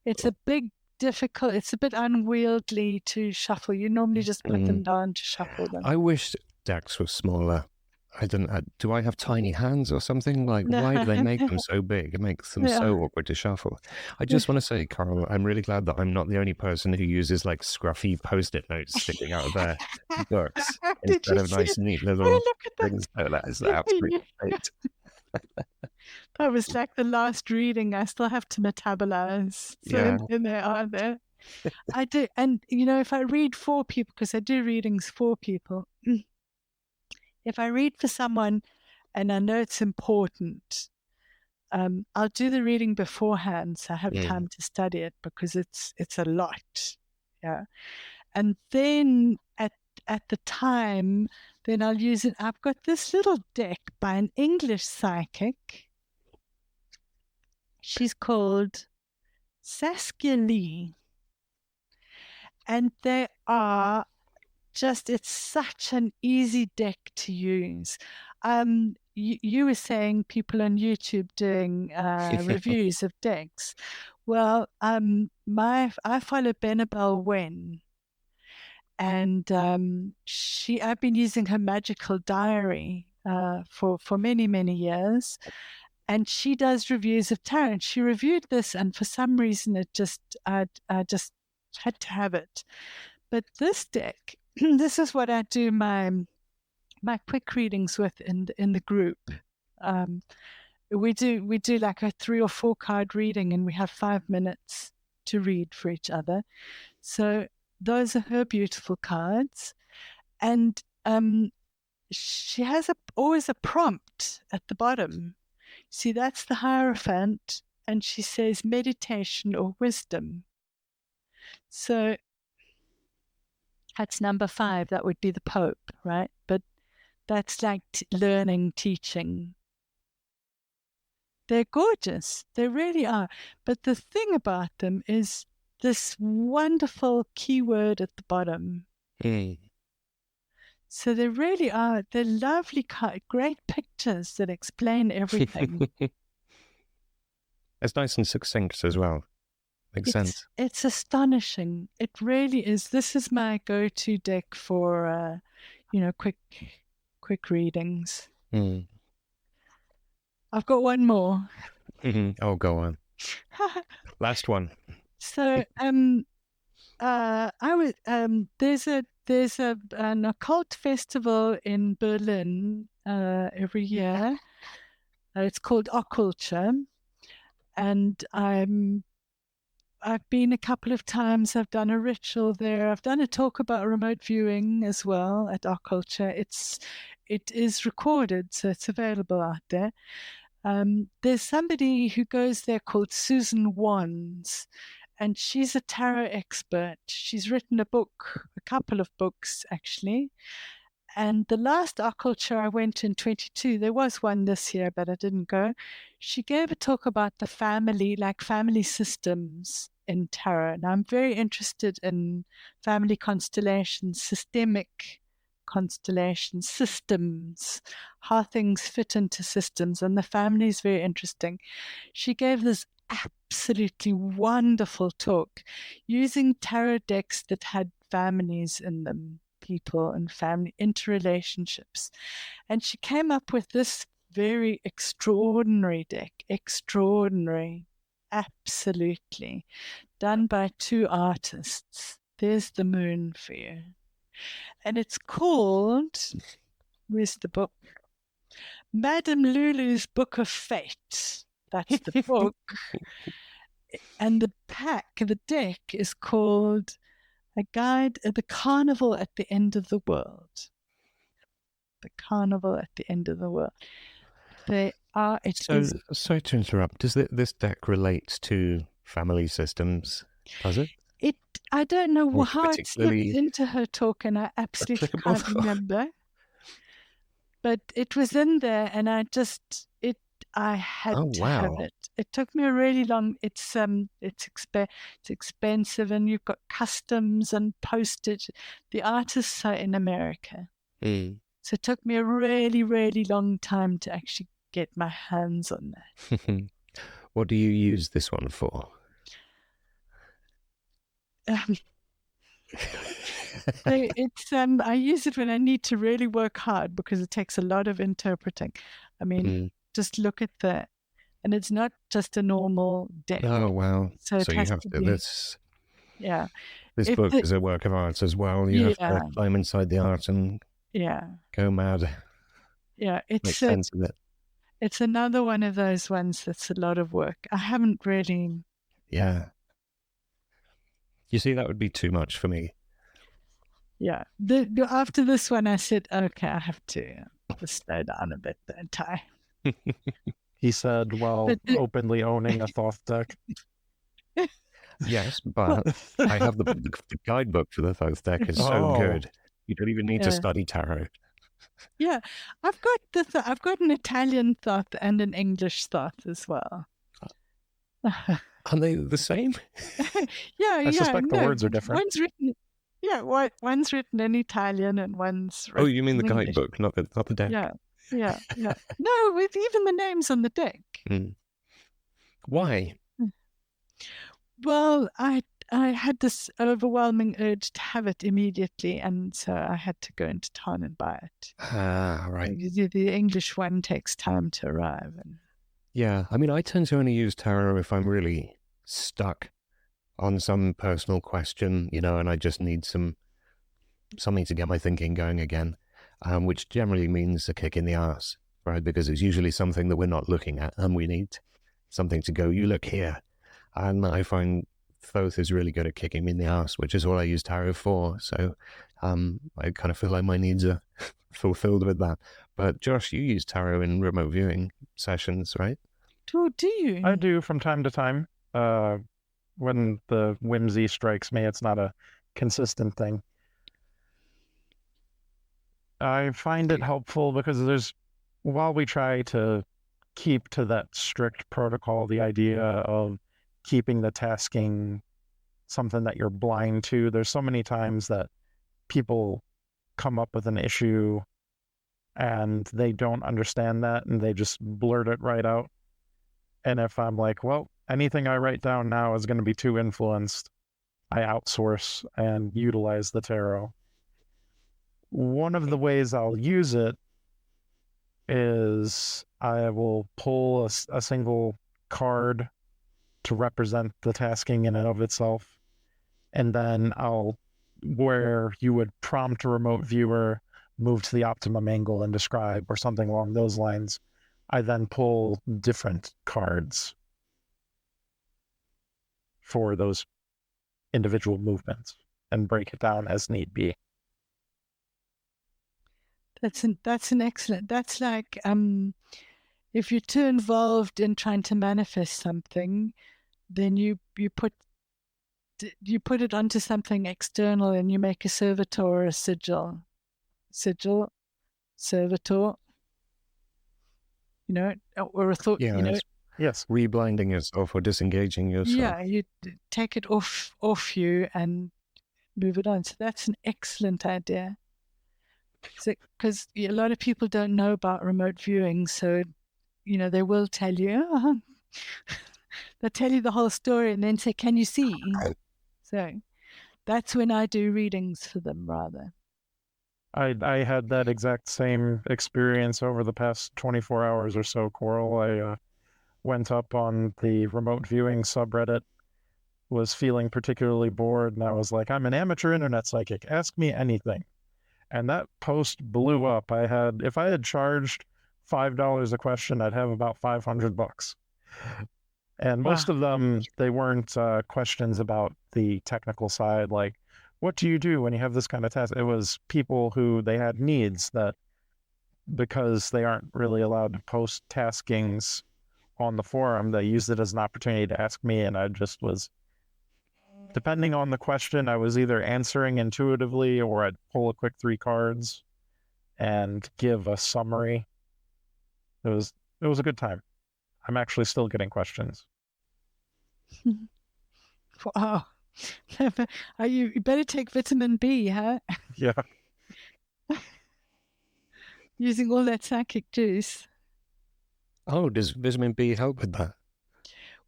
It's a bit difficult. It's a bit unwieldy to shuffle. You normally just put them down to shuffle them. I wish decks were smaller. Do I have tiny hands or something? Like, why do they make them so big? It makes them so awkward to shuffle. I just want to say, Coral, I'm really glad that I'm not the only person who uses like scruffy Post-it notes sticking out of their books instead of nice, neat little things. Oh, that is absolutely great. That was like the last reading I still have to metabolize. So and they are there. I do. And, if I read for people, because I do readings for people, if I read for someone and I know it's important, I'll do the reading beforehand so I have time to study it, because it's a lot. Yeah. And then at the time, then I'll use it. I've got this little deck by an English psychic. She's called Saskia Lee. And they are it's such an easy deck to use. You were saying people on YouTube doing reviews of decks. Well, I follow Benabel Wen, and I've been using her magical diary for many, many years, and she does reviews of tarot. And she reviewed this, and for some reason, I just had to have it. But this deck, this is what I do my quick readings with in the group. We do like a 3 or 4 card reading, and we have 5 minutes to read for each other. So those are her beautiful cards, and she has always a prompt at the bottom. See, that's the Hierophant, and she says meditation or wisdom. So that's number 5. That would be the Pope, right? But that's like learning, teaching. They're gorgeous. They really are. But the thing about them is this wonderful keyword at the bottom. So they really are. They're lovely, great pictures that explain everything. It's nice and succinct as well. Makes sense. It's astonishing. It really is. This is my go-to deck for, quick readings. I've got one more. Oh, go on. Last one. So, there's an occult festival in Berlin every year. It's called Occulture, and I'm I've been a couple of times. I've done a ritual there. I've done a talk about remote viewing as well at Our Culture. It is recorded, so it's available out there. There's somebody who goes there called Susan Wands, and she's a tarot expert. She's written a couple of books actually. And the last Our Culture I went in 22, there was one this year, but I didn't go. She gave a talk about the family systems in tarot. And I'm very interested in family constellations, systemic constellations, systems, how things fit into systems. And the family is very interesting. She gave this absolutely wonderful talk using tarot decks that had families in them, people and family interrelationships. And she came up with this very extraordinary deck, absolutely, done by 2 artists. There's the moon for you. And it's called, where's the book? Madame Lulu's Book of Fate. That's the book. And the deck is called A Guide at the Carnival at the End of the World. The Carnival at the End of the World. Sorry to interrupt. Does this deck relate to family systems? Does it? I don't know Or how it slipped into her talk, and I absolutely can't remember. But it was in there, and I had to have it. It took me a really long. It's expensive, and you've got customs and postage. The artists are in America, so it took me a really, really long time to actually get my hands on that. What do you use this one for? I use it when I need to really work hard because it takes a lot of interpreting. I mean, just look at that, and it's not just a normal deck. Oh wow! So you have to this. Yeah, this book is a work of art as well. You have to climb inside the art and go mad. Yeah, make sense of it. It's another one of those ones that's a lot of work. I haven't really. Yeah. You see, that would be too much for me. Yeah. After this one, I said, okay, I have to slow down a bit, don't I? He said, while openly owning a Thoth deck. Yes, but I have the guidebook for the Thoth deck is so good. You don't even need to study tarot. Yeah, I've got an Italian Thoth and an English Thoth as well. Are they the same? I suspect the words are different. One's written in Italian and one's written you mean the in guidebook, not the deck? Yeah. No, with even the names on the deck. Why? Well, I had this overwhelming urge to have it immediately, and so I had to go into town and buy it. Right. The English one takes time to arrive. Yeah, I mean, I tend to only use tarot if I'm really stuck on some personal question, and I just need something to get my thinking going again, which generally means a kick in the arse, right? Because it's usually something that we're not looking at, and we need something to go, you look here. And I find Thoth is really good at kicking me in the arse, which is all I use tarot for. So I kind of feel like my needs are fulfilled with that. But Josh, you use tarot in remote viewing sessions, right? Oh, do you? I do from time to time. When the whimsy strikes me, it's not a consistent thing. I find it helpful because while we try to keep to that strict protocol, the idea of keeping the tasking something that you're blind to, there's so many times that people come up with an issue and they don't understand that and they just blurt it right out. And if I'm like, well, anything I write down now is going to be too influenced, I outsource and utilize the tarot. One of the ways I'll use it is I will pull a single card to represent the tasking in and of itself. And then where you would prompt a remote viewer, move to the optimum angle and describe or something along those lines, I then pull different cards. for those individual movements and break it down as need be. That's an excellent. That's like if you're too involved in trying to manifest something, then you put it onto something external and you make a servitor or a sigil. Sigil, servitor, or a thought, Yeah, Yes. reblinding yourself or disengaging yourself. Yeah, you take it off you and move it on. So that's an excellent idea. Because a lot of people don't know about remote viewing, so they will tell you, they'll tell you the whole story and then say, "Can you see?" So that's when I do readings for them, rather. I had that exact same experience over the past 24 hours or so, Coral. I went up on the remote viewing subreddit, was feeling particularly bored, and I was like, I'm an amateur internet psychic. Ask me anything. And that post blew up. If I had charged $5 a question, I'd have about $500. And most of them, they weren't questions about the technical side, like, what do you do when you have this kind of task? It was people who they had needs that, because they aren't really allowed to post taskings on the forum, they used it as an opportunity to ask me, and I just was, depending on the question, I was either answering intuitively or I'd pull a quick 3 cards and give a summary. It was a good time. I'm actually still getting questions. Wow. You better take vitamin B, huh? Yeah. Using all that psychic juice. Oh, does vitamin B help with that?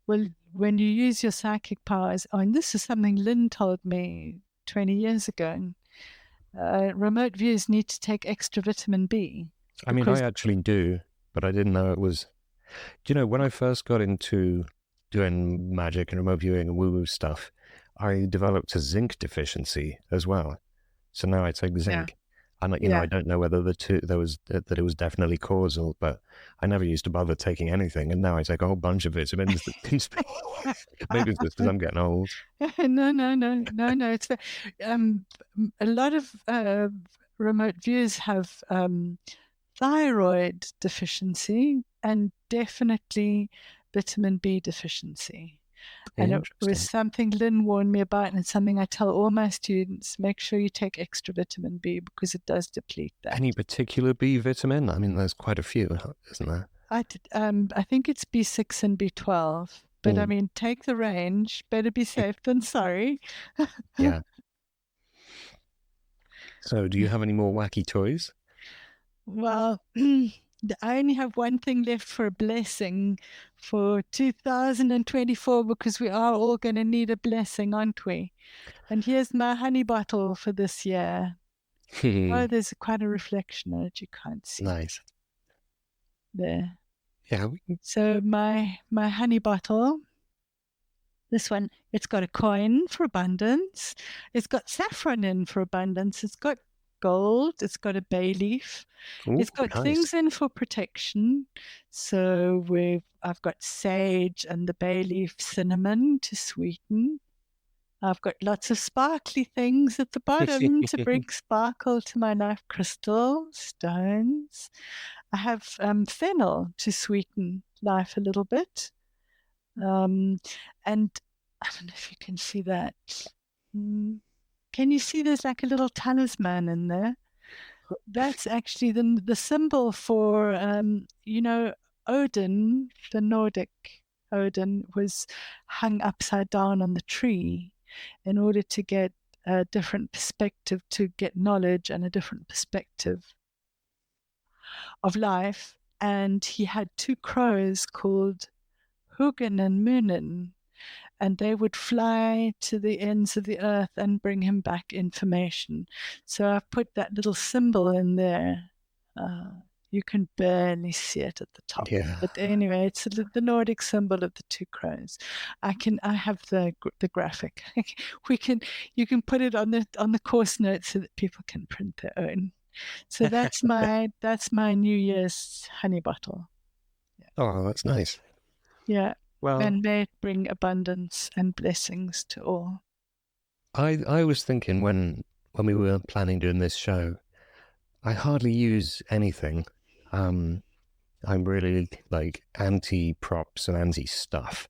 Well, when you use your psychic powers, and this is something Lynn told me 20 years ago, remote viewers need to take extra vitamin B. I mean, I actually do, but I didn't know it was... when I first got into doing magic and remote viewing and woo-woo stuff, I developed a zinc deficiency as well. So now I take zinc. Yeah. And I don't know whether that it was definitely causal, but I never used to bother taking anything, and now I take a whole bunch of vitamins. Maybe it's just because I'm getting old. No. It's a lot of remote viewers have thyroid deficiency and definitely vitamin B deficiency. And it was something Lynn warned me about, and it's something I tell all my students: make sure you take extra vitamin B because it does deplete that. Any particular B vitamin? I mean, there's quite a few, isn't there? I think it's B6 and B12. But I mean, take the range. Better be safe than sorry. Yeah. So, do you have any more wacky toys? Well, I only have one thing left for a blessing for 2024, because we are all going to need a blessing, aren't we? And here's my honey bottle for this year. Oh, there's quite a reflection on it. You can't see. Nice. There. Yeah. So my honey bottle, this one, it's got a coin for abundance. It's got saffron in for abundance. It's got gold. It's got a bay leaf. Ooh, it's got things in for protection. So I've got sage and the bay leaf cinnamon to sweeten. I've got lots of sparkly things at the bottom to bring sparkle to my life crystal stones. I have fennel to sweeten life a little bit. And I don't know if you can see that. Can you see there's like a little talisman in there? That's actually the symbol for, Odin, the Nordic Odin, was hung upside down on the tree in order to get a different perspective, to get knowledge and a different perspective of life. And he had 2 crows called Hugin and Munin, and they would fly to the ends of the earth and bring him back information. So I've put that little symbol in there. You can barely see it at the top. Yeah. But anyway, it's the Nordic symbol of the 2 crows. I have the graphic. You can put it on the course notes so that people can print their own. So that's my New Year's honey bottle. Oh, that's nice. Yeah. Well, and may it bring abundance and blessings to all. I was thinking when we were planning doing this show, I hardly use anything. I'm really like anti-props and anti-stuff.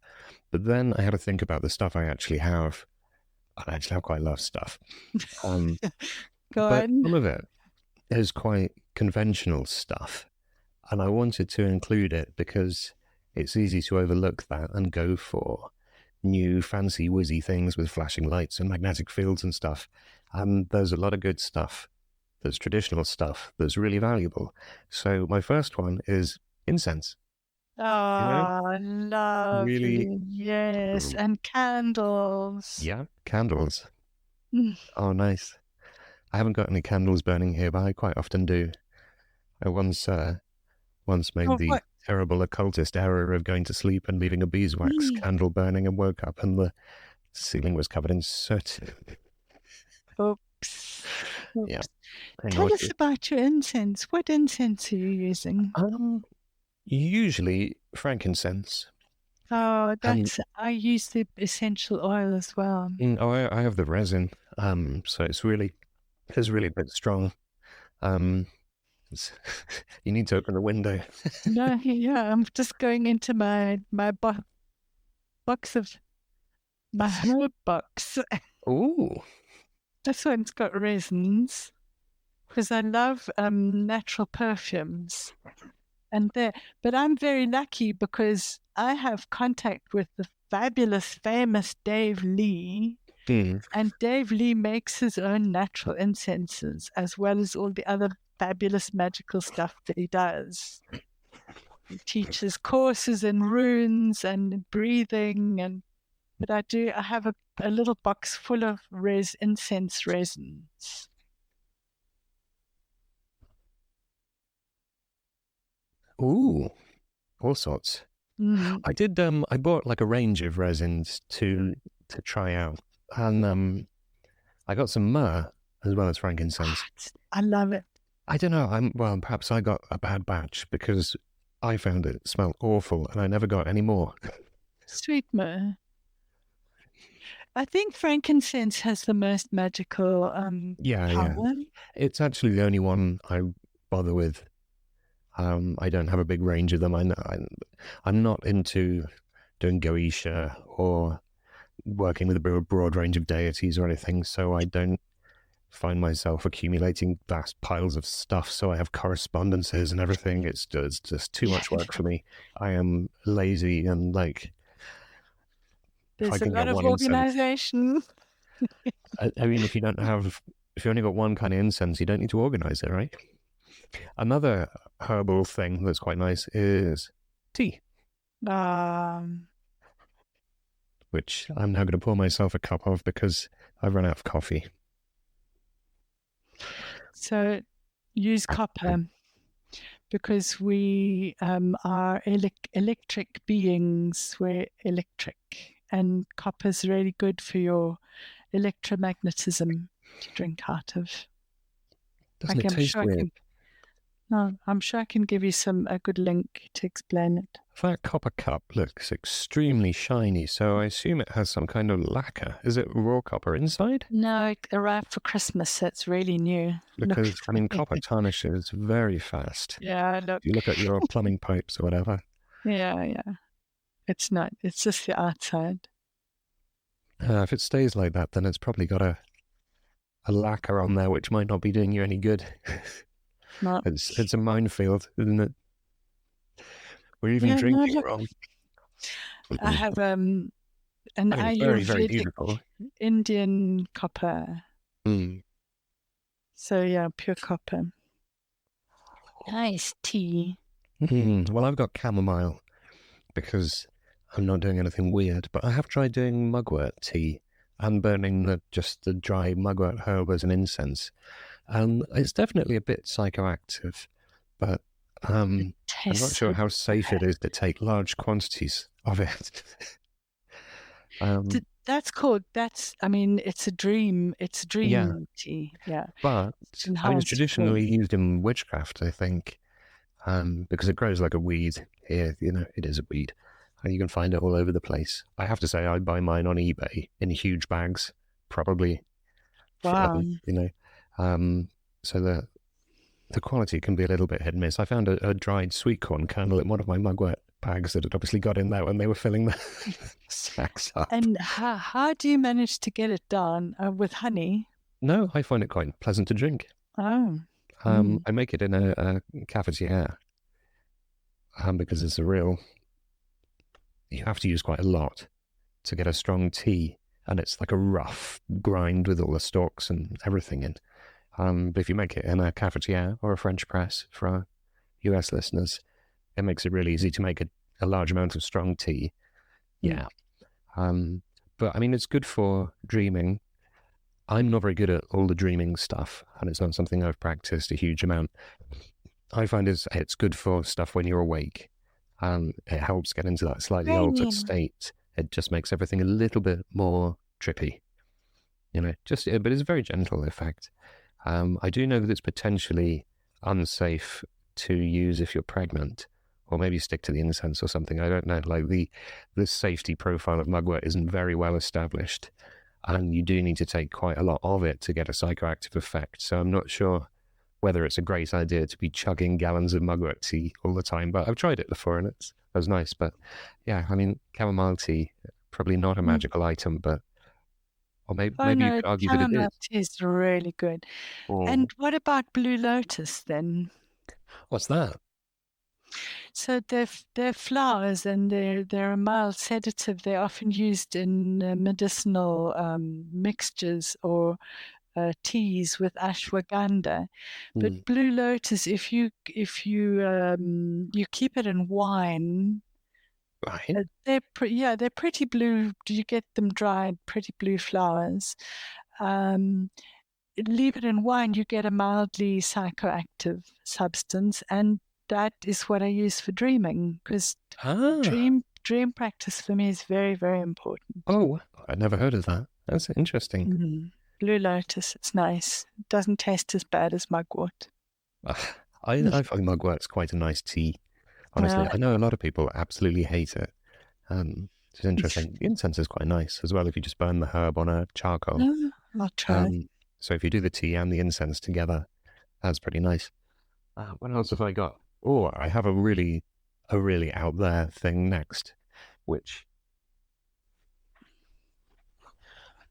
But then I had to think about the stuff I actually have. I actually have quite a lot of stuff. Go But on. some of it is quite conventional stuff. And I wanted to include it because it's easy to overlook that and go for new fancy whizzy things with flashing lights and magnetic fields and stuff. And there's a lot of good stuff. There's traditional stuff that's really valuable. So my first one is incense. Oh, lovely. Really, Yes, and candles. yeah, candles. Mm. Oh, nice. I haven't got any candles burning here, but I quite often do. I once made Oh, the what? terrible occultist error of going to sleep and leaving a beeswax candle burning and woke up and the ceiling was covered in soot. Oops. Yeah. Tell us about your incense. What incense are you using? Usually frankincense. Oh, I use the essential oil as well. I have the resin. So it's really a bit strong. You need to open the window. No, yeah, I'm just going into my box of my herb box. Ooh. This one's got resins because I love natural perfumes, but I'm very lucky because I have contact with the fabulous, famous Dave Lee. And Dave Lee makes his own natural incenses as well as all the other fabulous magical stuff that he does. He teaches courses in runes and breathing, but I have a little box full of incense resins. Ooh, all sorts. I did. I bought like a range of resins to try out, and I got some myrrh as well as frankincense. I love it. I don't know. Perhaps I got a bad batch because I found it smelled awful, and I never got any more. Sweet myrrh. I think frankincense has the most magical power. Yeah. It's actually the only one I bother with. I don't have a big range of them. I'm not into doing Goetia or working with a broad range of deities or anything, so I don't find myself accumulating vast piles of stuff. So I have correspondences and everything. It's just too much work for me. I am lazy and like. There's a lot of organization. I mean, if you only got one kind of incense, you don't need to organize it, right? Another herbal thing that's quite nice is tea. Which I'm now going to pour myself a cup of because I've run out of coffee. So use copper because we are electric beings. We're electric, and copper's really good for your electromagnetism to drink out of. Doesn't it taste weird? I'm sure I can give you a good link to explain it. That copper cup looks extremely shiny, so I assume it has some kind of lacquer. Is it raw copper inside? No, it arrived for Christmas, so it's really new. Because, copper tarnishes very fast. Yeah, look. If you look at your plumbing pipes or whatever. Yeah. It's not. It's just the outside. If it stays like that, then it's probably got a lacquer on there, which might not be doing you any good. No. It's a minefield, isn't it? We're even drinking wrong. I have an very, very beautiful Indian copper. So yeah, pure copper. Nice tea. Well, I've got chamomile because I'm not doing anything weird, but I have tried doing mugwort tea and burning just the dry mugwort herb as an incense. It's definitely a bit psychoactive, but I'm not sure how safe it is to take large quantities of it. It's a dream. It's a dream tea. Yeah. But it's traditionally used in witchcraft, I think, because it grows like a weed here. It is a weed. and you can find it all over the place. I have to say, I buy mine on eBay in huge bags, probably. Wow. So the quality can be a little bit hit and miss. I found a dried sweet corn kernel in one of my mugwort bags that had obviously got in there when they were filling the sacks up. And how do you manage to get it down with honey? No, I find it quite pleasant to drink. Oh. I make it in a cafetiere because it's you have to use quite a lot to get a strong tea, and it's like a rough grind with all the stalks and everything in. But if you make it in a cafetiere or a French press for our US listeners, it makes it really easy to make a large amount of strong tea. Yeah. But I mean, it's good for dreaming. I'm not very good at all the dreaming stuff, and it's not something I've practiced a huge amount. I find it's good for stuff when you're awake. It helps get into that slightly altered state. It just makes everything a little bit more trippy, but it's a very gentle effect. I do know that it's potentially unsafe to use if you're pregnant, or maybe stick to the incense or something. I don't know. Like the safety profile of mugwort isn't very well established, and you do need to take quite a lot of it to get a psychoactive effect. So I'm not sure whether it's a great idea to be chugging gallons of mugwort tea all the time. But I've tried it before, and it was nice. But yeah, I mean, chamomile tea, probably not a magical item, but maybe you could argue that it is. Chamomile tea is really good. And what about blue lotus then? What's that? So they're flowers, and they're a mild sedative. They're often used in medicinal mixtures or teas with ashwagandha. But blue lotus, if you keep it in wine, right? They're pretty blue. You get them dried, pretty blue flowers. Leave it in wine, you get a mildly psychoactive substance, and that is what I use for dreaming, because dream practice for me is very, very important. Oh, I'd never heard of that. That's interesting. Mm-hmm. Blue lotus, it's nice. It doesn't taste as bad as mugwort. I find mugwort's quite a nice tea. Honestly, I know a lot of people absolutely hate it. It's interesting. The incense is quite nice as well if you just burn the herb on a charcoal. I'll try. So if you do the tea and the incense together, that's pretty nice. What else have I got? Oh, I have a really out there thing next, which,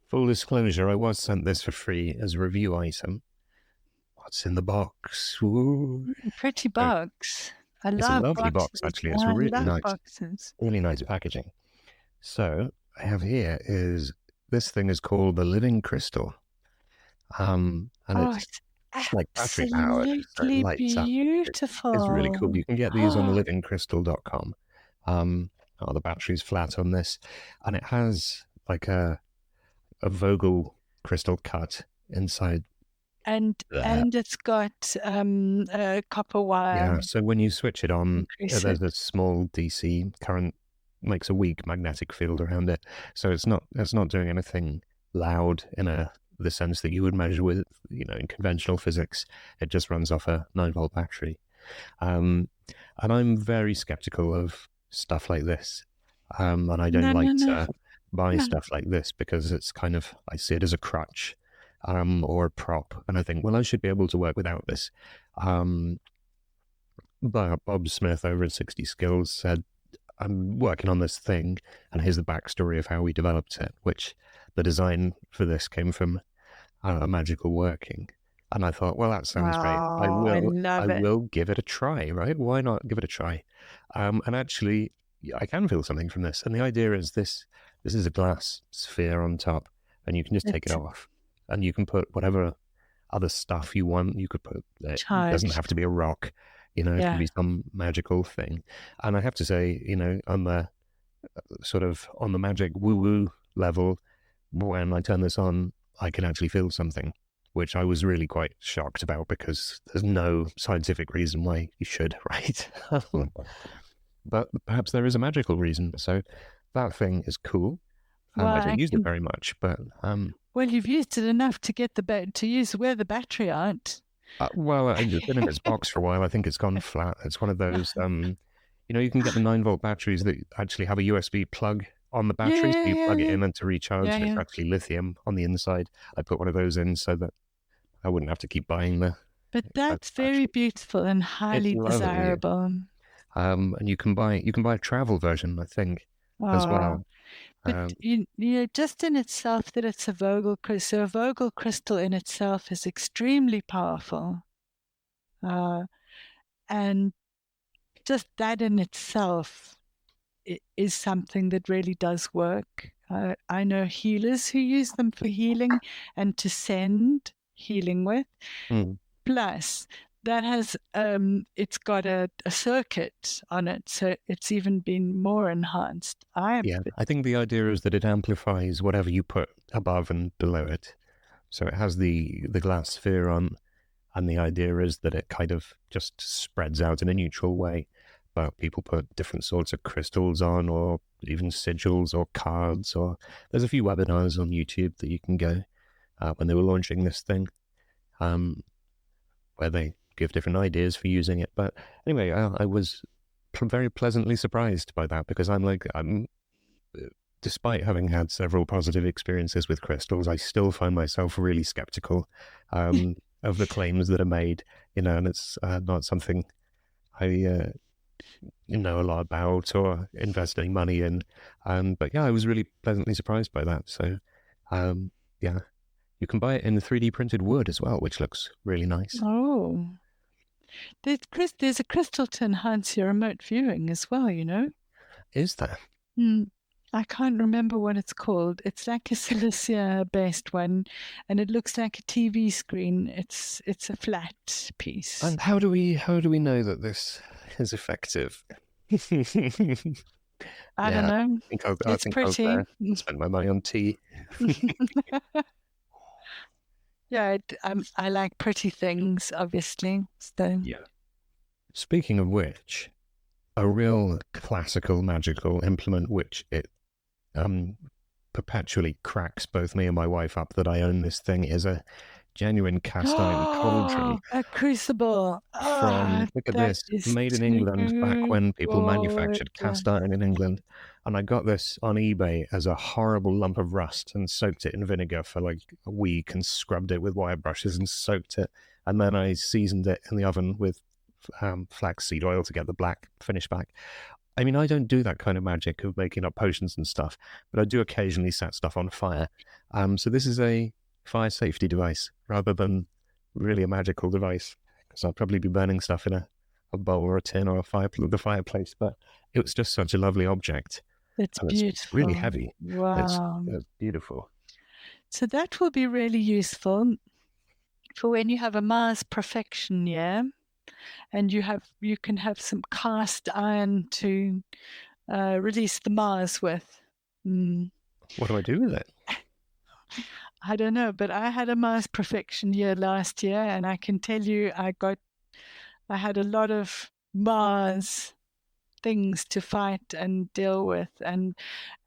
full disclosure, I was sent this for free as a review item. What's in the box? Ooh. Pretty box. It's a lovely box, actually. It's really nice. Boxes. Really nice packaging. So I have here this thing is called the Living Crystal. And it's like battery powered. So it lights up. Beautiful. It's really cool. You can get these on livingcrystal.com. The battery's flat on this, and it has like a Vogel crystal cut inside. And it's got a copper wire. Yeah, so when you switch it on, there's a small DC current, makes a weak magnetic field around it. So it's not doing anything loud in the sense that you would measure with, in conventional physics. It just runs off a 9-volt battery. And I'm very skeptical of stuff like this. And I don't like to buy stuff like this because it's kind of, I see it as a crutch. Or a prop, and I think, well, I should be able to work without this. But Bob Smith over at 60 Skills said, I'm working on this thing, and here's the backstory of how we developed it, which the design for this came from a magical working. And I thought, well, that sounds great. I will give it a try, right? Why not give it a try? And actually, I can feel something from this. And the idea is this is a glass sphere on top, and you can just take it off. And you can put whatever other stuff you want. You could put, it doesn't have to be a rock, it can be some magical thing. And I have to say, on the sort of on the magic woo-woo level, when I turn this on, I can actually feel something, which I was really quite shocked about because there's no scientific reason why you should, right? But perhaps there is a magical reason. So that thing is cool. I don't use it very much, but... Well, you've used it enough to get wear the battery out. Well, it's been in its box for a while. I think it's gone flat. It's one of those, You know, you can get the 9-volt batteries that actually have a USB plug on the battery, so you plug it in and to recharge, and it's actually lithium on the inside. I put one of those in so that I wouldn't have to keep buying the. But that's very beautiful and highly desirable. And you can buy a travel version, I think, as well. But you know, just in itself that it's a Vogel crystal. So a Vogel crystal in itself is extremely powerful, and just that in itself is something that really does work. I know healers who use them for healing and to send healing with. Plus, that has it's got a circuit on it, so it's even been more enhanced. I think the idea is that it amplifies whatever you put above and below it. So it has the glass sphere on, and the idea is that it kind of just spreads out in a neutral way. But people put different sorts of crystals on, or even sigils or cards, or there's a few webinars on YouTube that you can go when they were launching this thing, where they give different ideas for using it. But anyway, I was very pleasantly surprised by that, because I'm despite having had several positive experiences with crystals, I still find myself really skeptical of the claims that are made, and it's not something I know a lot about or invest any money in. But yeah, I was really pleasantly surprised by that. So yeah, you can buy it in 3D printed wood as well, which looks really nice. Oh, there's a crystal to enhance your remote viewing as well, Is there? I can't remember what it's called. It's like a silicia-based one, and it looks like a TV screen. It's a flat piece. And how do we know that this is effective? I don't know. It's pretty. I'll spend my money on tea. Yeah, I like pretty things, obviously. So. Yeah. Speaking of which, a real classical magical implement, which it perpetually cracks both me and my wife up that I own this thing, is a genuine cast iron cauldron. A crucible. Look at this, made in England, back when people manufactured cast iron in England. And I got this on eBay as a horrible lump of rust and soaked it in vinegar for like a week and scrubbed it with wire brushes and soaked it. And then I seasoned it in the oven with flaxseed oil to get the black finish back. I mean, I don't do that kind of magic of making up potions and stuff, but I do occasionally set stuff on fire. So this is a fire safety device rather than really a magical device, because I'll probably be burning stuff in a bowl or a tin or the fireplace. But it was just such a lovely object. It's beautiful. It's really heavy. Wow. It's beautiful. So that will be really useful for when you have a Mars perfection year, and you can have some cast iron to release the Mars with. What do I do with it? I don't know, but I had a Mars perfection year last year, and I can tell you I had a lot of Mars things to fight and deal with, and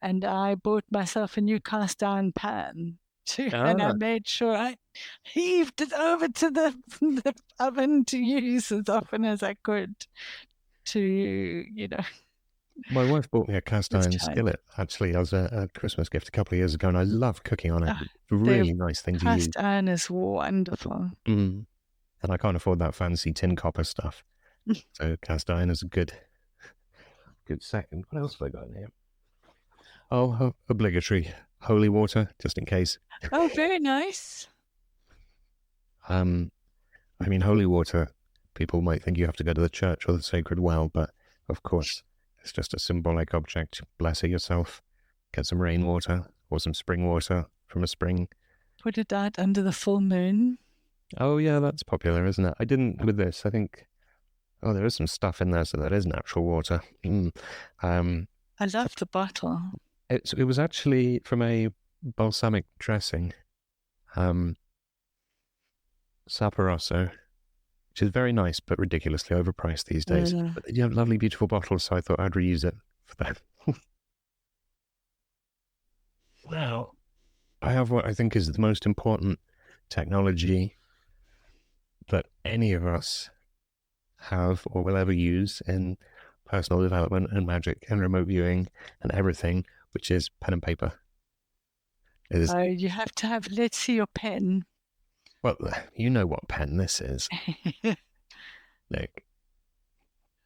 I bought myself a new cast iron pan too, and I made sure I heaved it over to the oven to use as often as I could to, My wife bought me a cast iron skillet, actually, as a Christmas gift a couple of years ago, and I love cooking on it. It's a really nice thing to use. Cast iron is wonderful. And I can't afford that fancy tin copper stuff. So cast iron is a good second. What else have I got in here? Oh, obligatory holy water, just in case. Oh, very nice. I mean, holy water, people might think you have to go to the church or the sacred well, but of course, it's just a symbolic object. Bless it yourself. Get some rainwater or some spring water from a spring. Put it out under the full moon. Oh, yeah, that's popular, isn't it? I didn't with this. I think, there is some stuff in there, so that is natural water. I love the bottle. It was actually from a balsamic dressing, Saporoso, which is very nice but ridiculously overpriced these days. But you have lovely, beautiful bottles, so I thought I'd reuse it for that. Now, I have what I think is the most important technology that any of us have or will ever use in personal development and magic and remote viewing and everything, which is pen and paper. It is, You have to have, let's see your pen. well, you know what pen this is. Nick.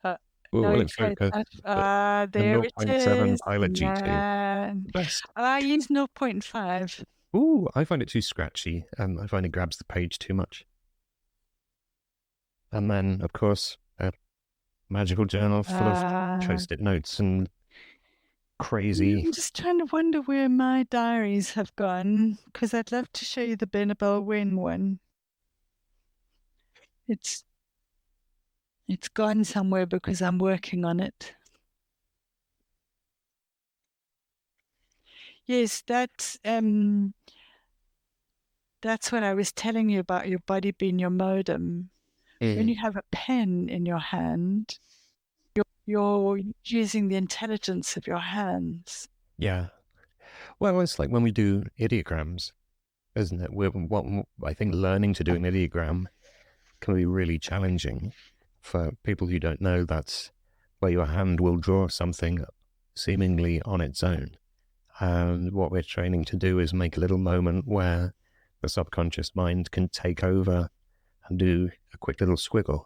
No, Will it focus? there it 0.7 is. Pilot G2. Yeah. Best. I use 0.5. Ooh, I find it too scratchy, and I find it grabs the page too much. And then, of course, a magical journal full of post-it notes and crazy. I'm just trying to wonder where my diaries have gone, because I'd love to show you the Benabel Wen one. It's gone somewhere because I'm working on it. Yes, that's what I was telling you about your body being your modem. When you have a pen in your hand, you're using the intelligence of your hands. Yeah. Well, it's like when we do ideograms, isn't it? I think learning to do an ideogram can be really challenging for people who don't know. That's where your hand will draw something seemingly on its own. And what we're training to do is make a little moment where the subconscious mind can take over and do a quick little squiggle.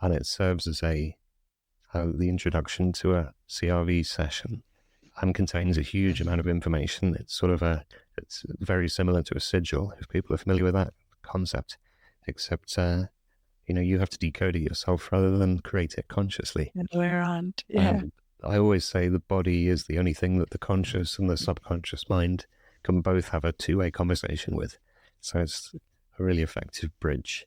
And it serves as the introduction to a CRV session and contains a huge amount of information. It's it's very similar to a sigil, if people are familiar with that concept, except, you have to decode it yourself rather than create it consciously. And way around, yeah. I always say the body is the only thing that the conscious and the subconscious mind can both have a two-way conversation with. So it's a really effective bridge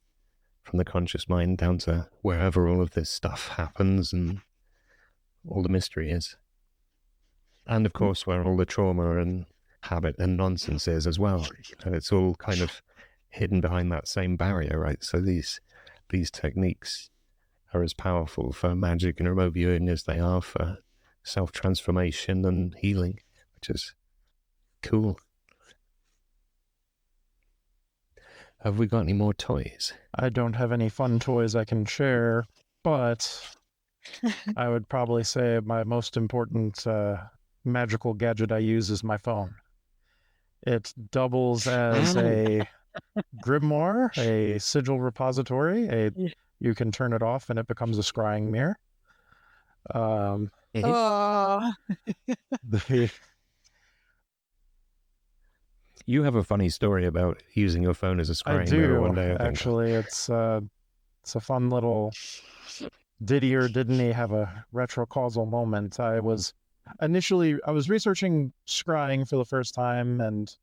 from the conscious mind down to wherever all of this stuff happens and all the mystery is. And of course, where all the trauma and habit and nonsense is as well. It's all kind of hidden behind that same barrier, right? So these techniques are as powerful for magic and remote viewing as they are for self-transformation and healing, which is cool. Have we got any more toys? I don't have any fun toys I can share, but I would probably say my most important magical gadget I use is my phone. It doubles as a grimoire, a sigil repository. You can turn it off and it becomes a scrying mirror. You have a funny story about using your phone as a scrying mirror one day. Actually, it's a fun little diddy or didn't he have a retrocausal moment. I was researching scrying for the first time, and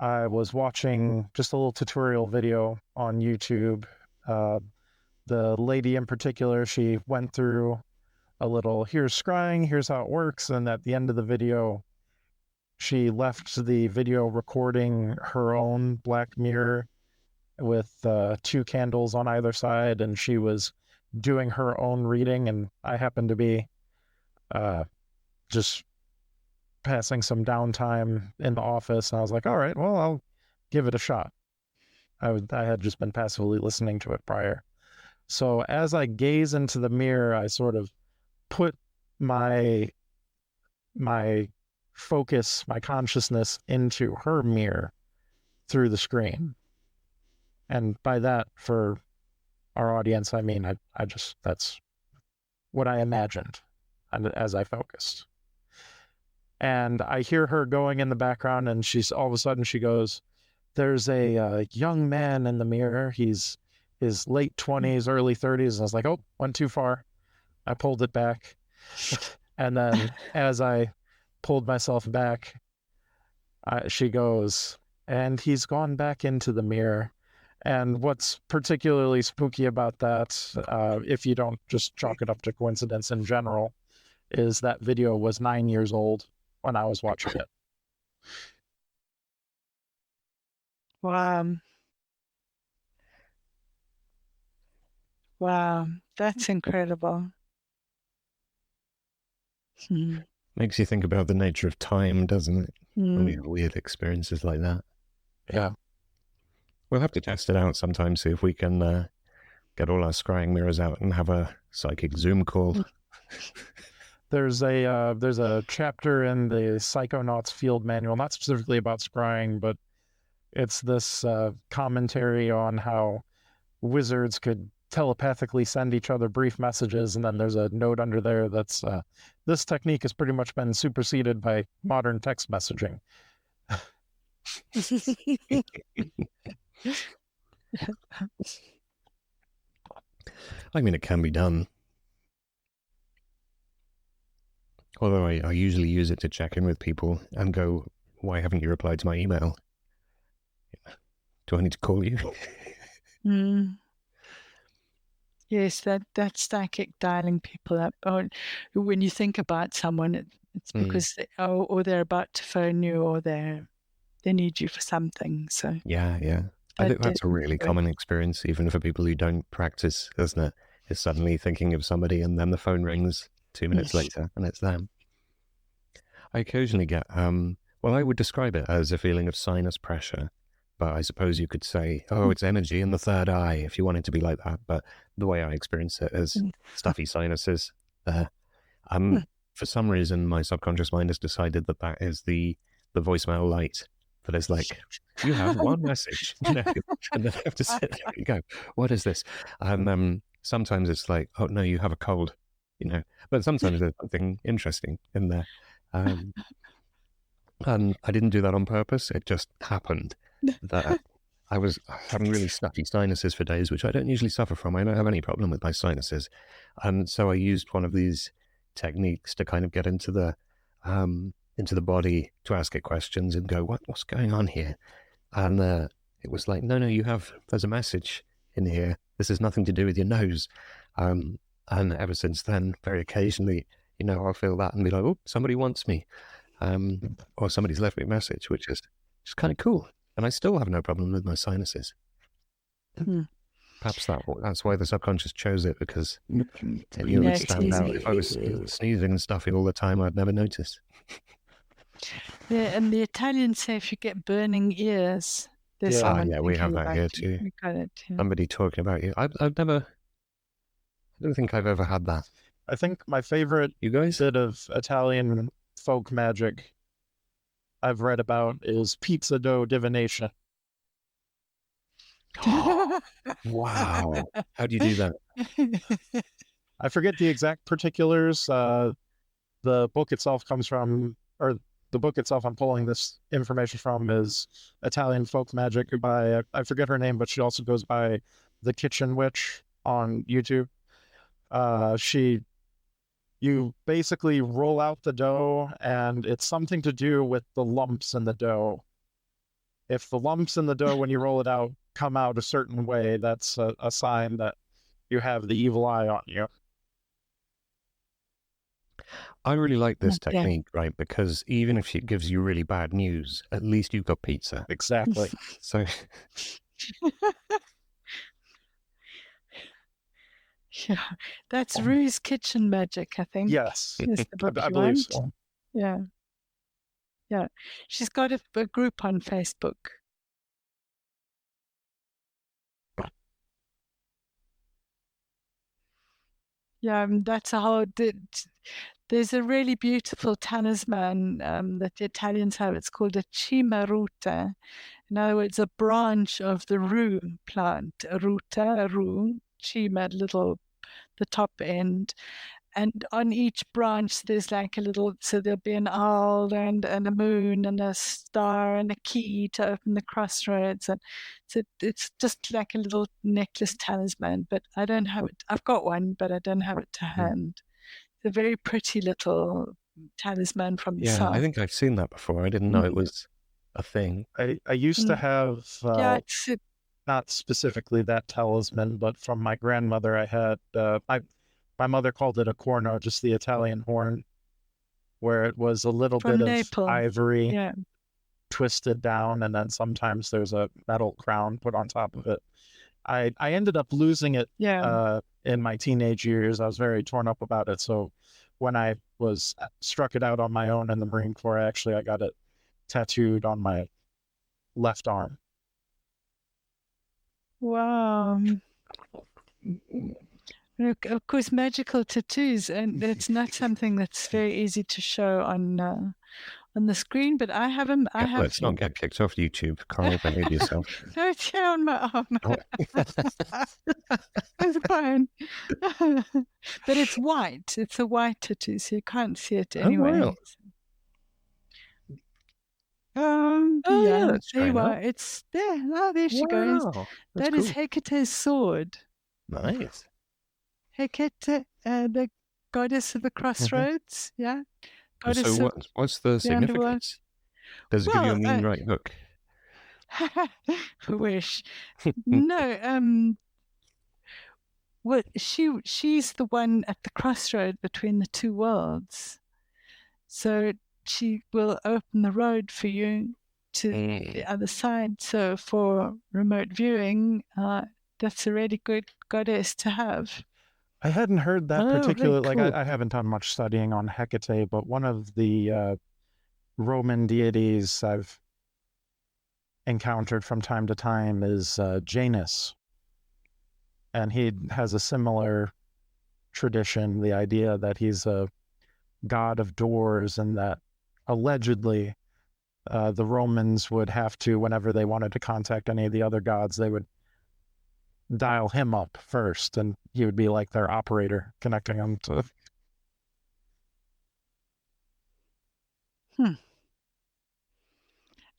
I was watching just a little tutorial video on YouTube. The lady in particular, she went through a little, here's scrying, here's how it works, and at the end of the video, she left the video recording her own black mirror with 2 candles on either side, and she was doing her own reading, and I happened to be just passing some downtime in the office, and I was like, all right, well, I'll give it a shot. I had just been passively listening to it prior. So as I gaze into the mirror, I sort of put my focus, my consciousness into her mirror through the screen. And by that, for our audience, I mean, I just, that's what I imagined as I focused. And I hear her going in the background, and all of a sudden she goes, there's a young man in the mirror. He's his late 20s, early 30s. And I was like, oh, went too far. I pulled it back. And then as I pulled myself back, she goes, and he's gone back into the mirror. And what's particularly spooky about that, if you don't just chalk it up to coincidence in general, is that video was 9 years old when I was watching it. Wow. Wow, that's incredible. Makes you think about the nature of time, doesn't it? When we have weird experiences like that. Yeah. We'll have to test it out sometime, see if we can get all our scrying mirrors out and have a psychic Zoom call. There's a chapter in the Psychonauts field manual, not specifically about scrying, but it's this commentary on how wizards could telepathically send each other brief messages, and then there's a note under there that's this technique has pretty much been superseded by modern text messaging. I mean, it can be done. Although I usually use it to check in with people and go, why haven't you replied to my email? Do I need to call you? Yes, that psychic dialing people up. Or when you think about someone, it's because or they're about to phone you, or they need you for something. So yeah. I think that's a really common experience, even for people who don't practice, isn't it? Is suddenly thinking of somebody and then the phone rings 2 minutes later and it's them. I occasionally get, well, I would describe it as a feeling of sinus pressure, but I suppose you could say, oh, it's energy in the third eye if you want it to be like that. But the way I experience it is stuffy sinuses there. For some reason, my subconscious mind has decided that that is the voicemail light. That is like, you have one message, and then I have to sit there and go, what is this? Sometimes it's like, oh no, you have a cold, but sometimes there's something interesting in there. And I didn't do that on purpose. It just happened that I was having really stuffy sinuses for days, which I don't usually suffer from. I don't have any problem with my sinuses. And so I used one of these techniques to kind of get into the body, to ask it questions and go, what's going on here? And it was like, no, there's a message in here. This has nothing to do with your nose. And ever since then, very occasionally, I'll feel that and be like, oh, somebody wants me. Or somebody's left me a message, which is just kind of cool. And I still have no problem with my sinuses. Perhaps that's why the subconscious chose it, because it would stand out. If I was sneezing and stuffy all the time, I'd never notice. Yeah, and the Italians say if you get burning ears, there's someone. Yeah, we have that here too. We got it. Yeah. Somebody talking about you. I don't think I've ever had that. I think my favorite bit of Italian folk magic I've read about is pizza dough divination. Wow. How do you do that? I forget the exact particulars. The book itself comes from, or the book itself I'm pulling this information from, is Italian folk magic by, I forget her name, but she also goes by The Kitchen Witch on YouTube. You basically roll out the dough, and it's something to do with the lumps in the dough. If the lumps in the dough, when you roll it out, come out a certain way, that's a sign that you have the evil eye on you. I really like this technique, right? Because even if it gives you really bad news, at least you've got pizza. Exactly. So... Yeah, that's Rue's kitchen magic, I think. Yes, is the book I believe so. Yeah. She's got a group on Facebook. Yeah, that's a whole. There's a really beautiful talisman that the Italians have. It's called a cimaruta. In other words, a branch of the rue plant. A ruta, a rue, cima, the top end. And on each branch, there's like a little, so there'll be an owl and a moon and a star and a key to open the crossroads. And so it's just like a little necklace talisman, but I don't have it. I've got one, but I don't have it to hand. It's a very pretty little talisman from the south. I think I've seen that before. I didn't know it was a thing. I used to have, not specifically that talisman, but from my grandmother, I had, my mother called it a corno, just the Italian horn, where it was a little bit of ivory twisted down, and then sometimes there's a metal crown put on top of it. I ended up losing it in my teenage years. I was very torn up about it. So when I struck it out on my own in the Marine Corps, I got it tattooed on my left arm. Wow. Of course, magical tattoos, and it's not something that's very easy to show on the screen. But I have them. I have. Let's not get kicked off YouTube. Coral, behave yourself. No, it's here on my arm. Oh. It's fine. But it's white. It's a white tattoo, so you can't see it anyway. Wow. Yeah, that's there you straight are. up. It's there. Oh, there she goes. Wow, That is Hecate's sword. nice. Hecate, the goddess of the crossroads. Yeah. Goddess So of what's the underworld. significance? Does it give you a Well, mean right hook? wish. No, well, she's the one at the crossroad between the two worlds. So she will open the road for you to the other side. So for remote viewing, that's a really good goddess to have. I hadn't heard that particular, very like cool. I haven't done much studying on Hecate, but one of the Roman deities I've encountered from time to time is Janus. And he has a similar tradition, the idea that he's a god of doors, and that allegedly the Romans would have to, whenever they wanted to contact any of the other gods, they would dial him up first, and he would be like their operator, connecting them to.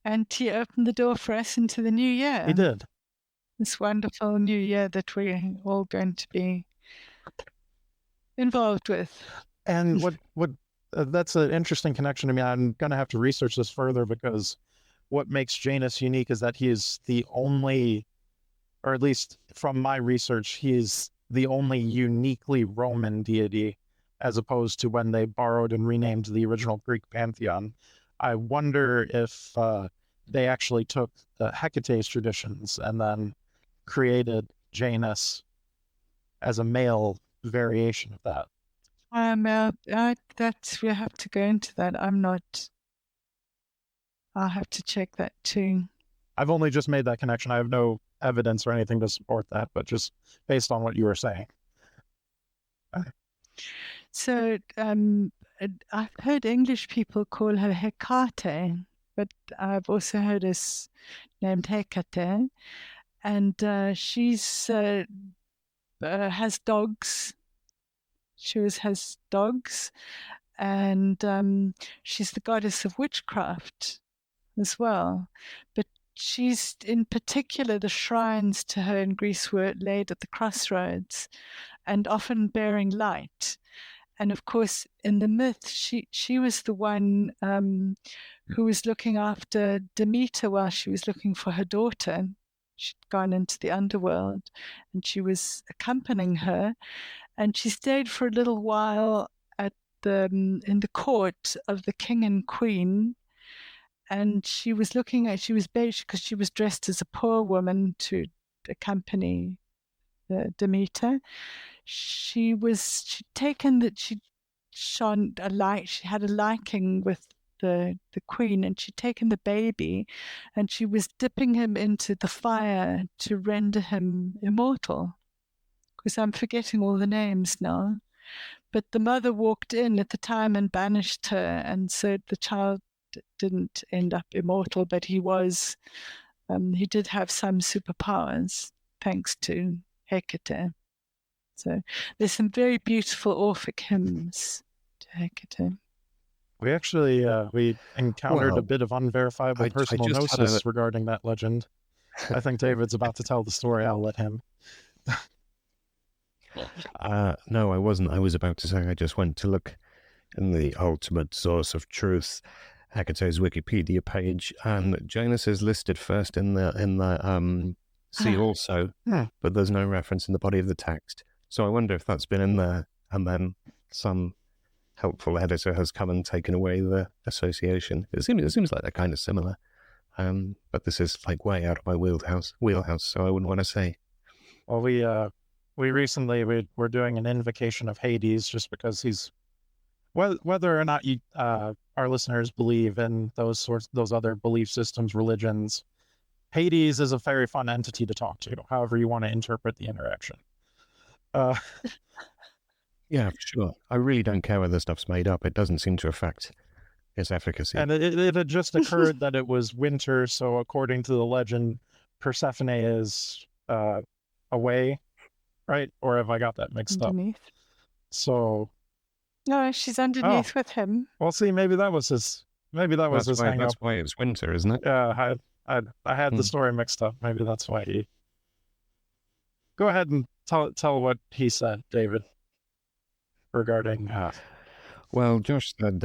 And he opened the door for us into the new year. He did. This wonderful new year that we're all going to be involved with. And what that's an interesting connection to me. I'm going to have to research this further, because what makes Janus unique is that he is the only, or at least from my research, he is the only uniquely Roman deity, as opposed to when they borrowed and renamed the original Greek pantheon. I wonder if they actually took Hecate's traditions and then created Janus as a male variation of that. That's, we have to go into that. I'll have to check that too. I've only just made that connection. I have no evidence or anything to support that, but just based on what you were saying. So I've heard English people call her Hecate, but I've also heard us named Hecate, and she's has dogs. She always has dogs, and she's the goddess of witchcraft as well. But she's, in particular, the shrines to her in Greece were laid at the crossroads and often bearing light. And of course, in the myth, she was the one who was looking after Demeter while she was looking for her daughter. She'd gone into the underworld, and she was accompanying her. And she stayed for a little while at in the court of the king and queen. And she was because she was dressed as a poor woman to accompany Demeter. She'd taken that she shone a light. She had a liking with the queen, and she'd taken the baby, and she was dipping him into the fire to render him immortal. Because I'm forgetting all the names now. But the mother walked in at the time and banished her, and so the child didn't end up immortal, but he was. He did have some superpowers thanks to Hecate. So there's some very beautiful Orphic hymns to Hecate. We actually we encountered a bit of unverifiable personal gnosis regarding that legend. I think David's about to tell the story. I'll let him. No, I wasn't. I was about to say I just went to look in the ultimate source of truth, Hecate's Wikipedia page, and Janus is listed first in the see also, but there's no reference in the body of the text. So I wonder if that's been in there, and then some helpful editor has come and taken away the association. It seems like they're kind of similar, but this is like way out of my wheelhouse. So I wouldn't want to say. Well, we recently we're doing an invocation of Hades, just because he's, whether or not you our listeners believe in those other belief systems, religions, Hades is a very fun entity to talk to, however you want to interpret the interaction. Uh, Yeah, for sure. I really don't care whether the stuff's made up. It doesn't seem to affect its efficacy. and it had just occurred that it was winter, so according to the legend, Persephone is away, right? Or have I got that mixed up? Underneath. So, No, she's underneath with him. well, see, maybe that was his hang That's up. why it's winter, isn't it? Yeah, I had the story mixed up. Maybe that's why he. Go ahead and tell what he said, David, regarding. Well, Josh said,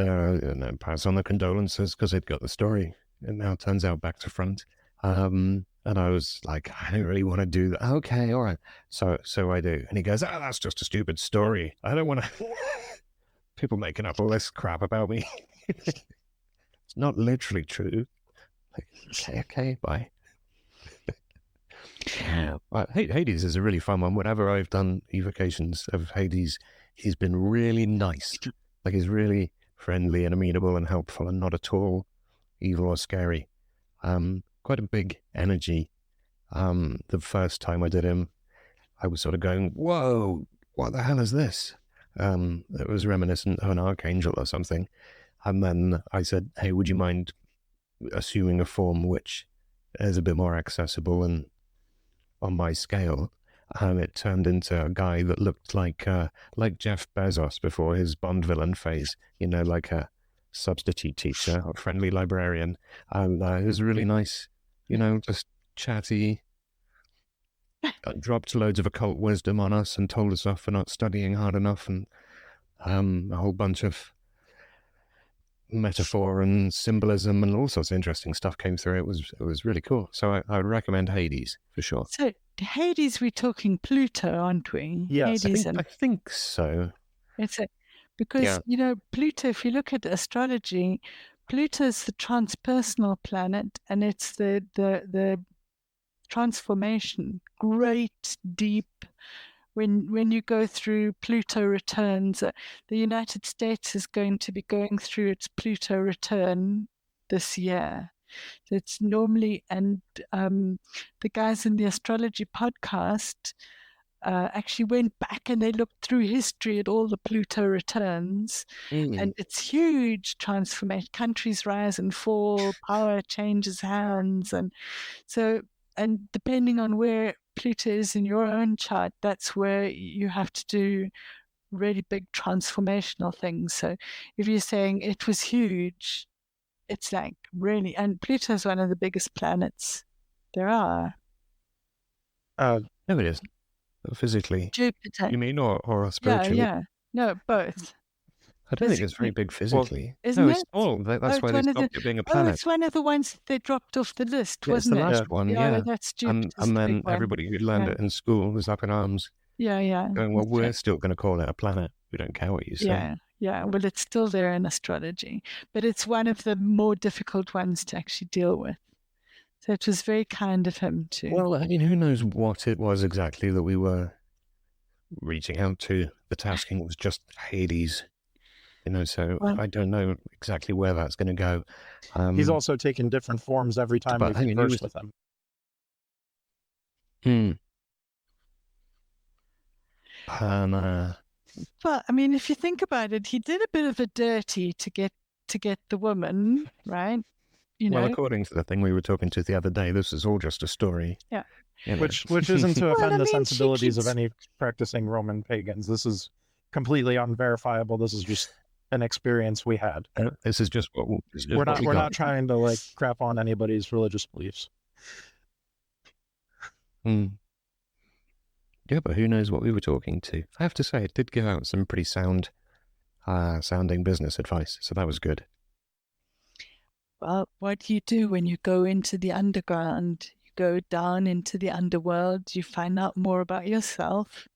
pass on the condolences because he'd got the story. It now turns out back to front. And I was like, I don't really want to do that. Okay, all right. So I do. And he goes, that's just a stupid story. I don't want to. People making up all this crap about me. It's not literally true. Like, okay, bye. Hades is a really fun one. Whenever I've done evocations of Hades, he's been really nice. Like, he's really friendly and amenable and helpful and not at all evil or scary. Quite a big energy. The first time I did him, I was sort of going, whoa, what the hell is this? It was reminiscent of an archangel or something. And then I said, hey, would you mind assuming a form which is a bit more accessible and on my scale? It turned into a guy that looked like Jeff Bezos before his Bond villain phase, like a substitute teacher or friendly librarian. And it was really nice, just chatty. Dropped loads of occult wisdom on us and told us off for not studying hard enough, and a whole bunch of metaphor and symbolism and all sorts of interesting stuff came through. It was really cool. So I would recommend Hades for sure. So Hades, we're talking Pluto, aren't we? Yes, Hades I think so. Because Pluto, if you look at astrology, Pluto is the transpersonal planet, and it's the transformation, great, deep. When you go through Pluto returns, the United States is going to be going through its Pluto return this year. It's normally, and the guys in the astrology podcast actually went back and they looked through history at all the Pluto returns, and it's huge transformation. Countries rise and fall, power changes hands, and depending on where Pluto is in your own chart, that's where you have to do really big transformational things. So if you're saying it was huge, it's like really, and Pluto is one of the biggest planets there are. No, it isn't. Physically. Jupiter. You mean, or spiritually? Yeah. No, both. I don't think it's very big physically. Isn't no, it? it's small. That's why they stopped it being a planet. It's one of the ones that they dropped off the list, wasn't it? It's the last one, yeah. That's Jupiter. And then everybody who learned it in school was up in arms. Yeah. Going, well, we're still going to call it a planet. We don't care what you say. Yeah. Well, it's still there in astrology, but it's one of the more difficult ones to actually deal with. So it was very kind of him to. Well, I mean, who knows what it was exactly that we were reaching out to. The tasking was just Hades. So I don't know exactly where that's going to go. He's also taken different forms every time we converse with him. Well, I mean, if you think about it, he did a bit of a dirty to get the woman, right? Well, according to the thing we were talking to the other day, this is all just a story. Yeah. Which isn't to offend the sensibilities of any practicing Roman pagans. This is completely unverifiable. This is just an experience we had. This is just what we're not trying to crap on anybody's religious beliefs. Yeah, but who knows what we were talking to? I have to say, it did give out some pretty sounding business advice, so that was good. Well, what do you do when you go into the underground? You go down into the underworld, you find out more about yourself.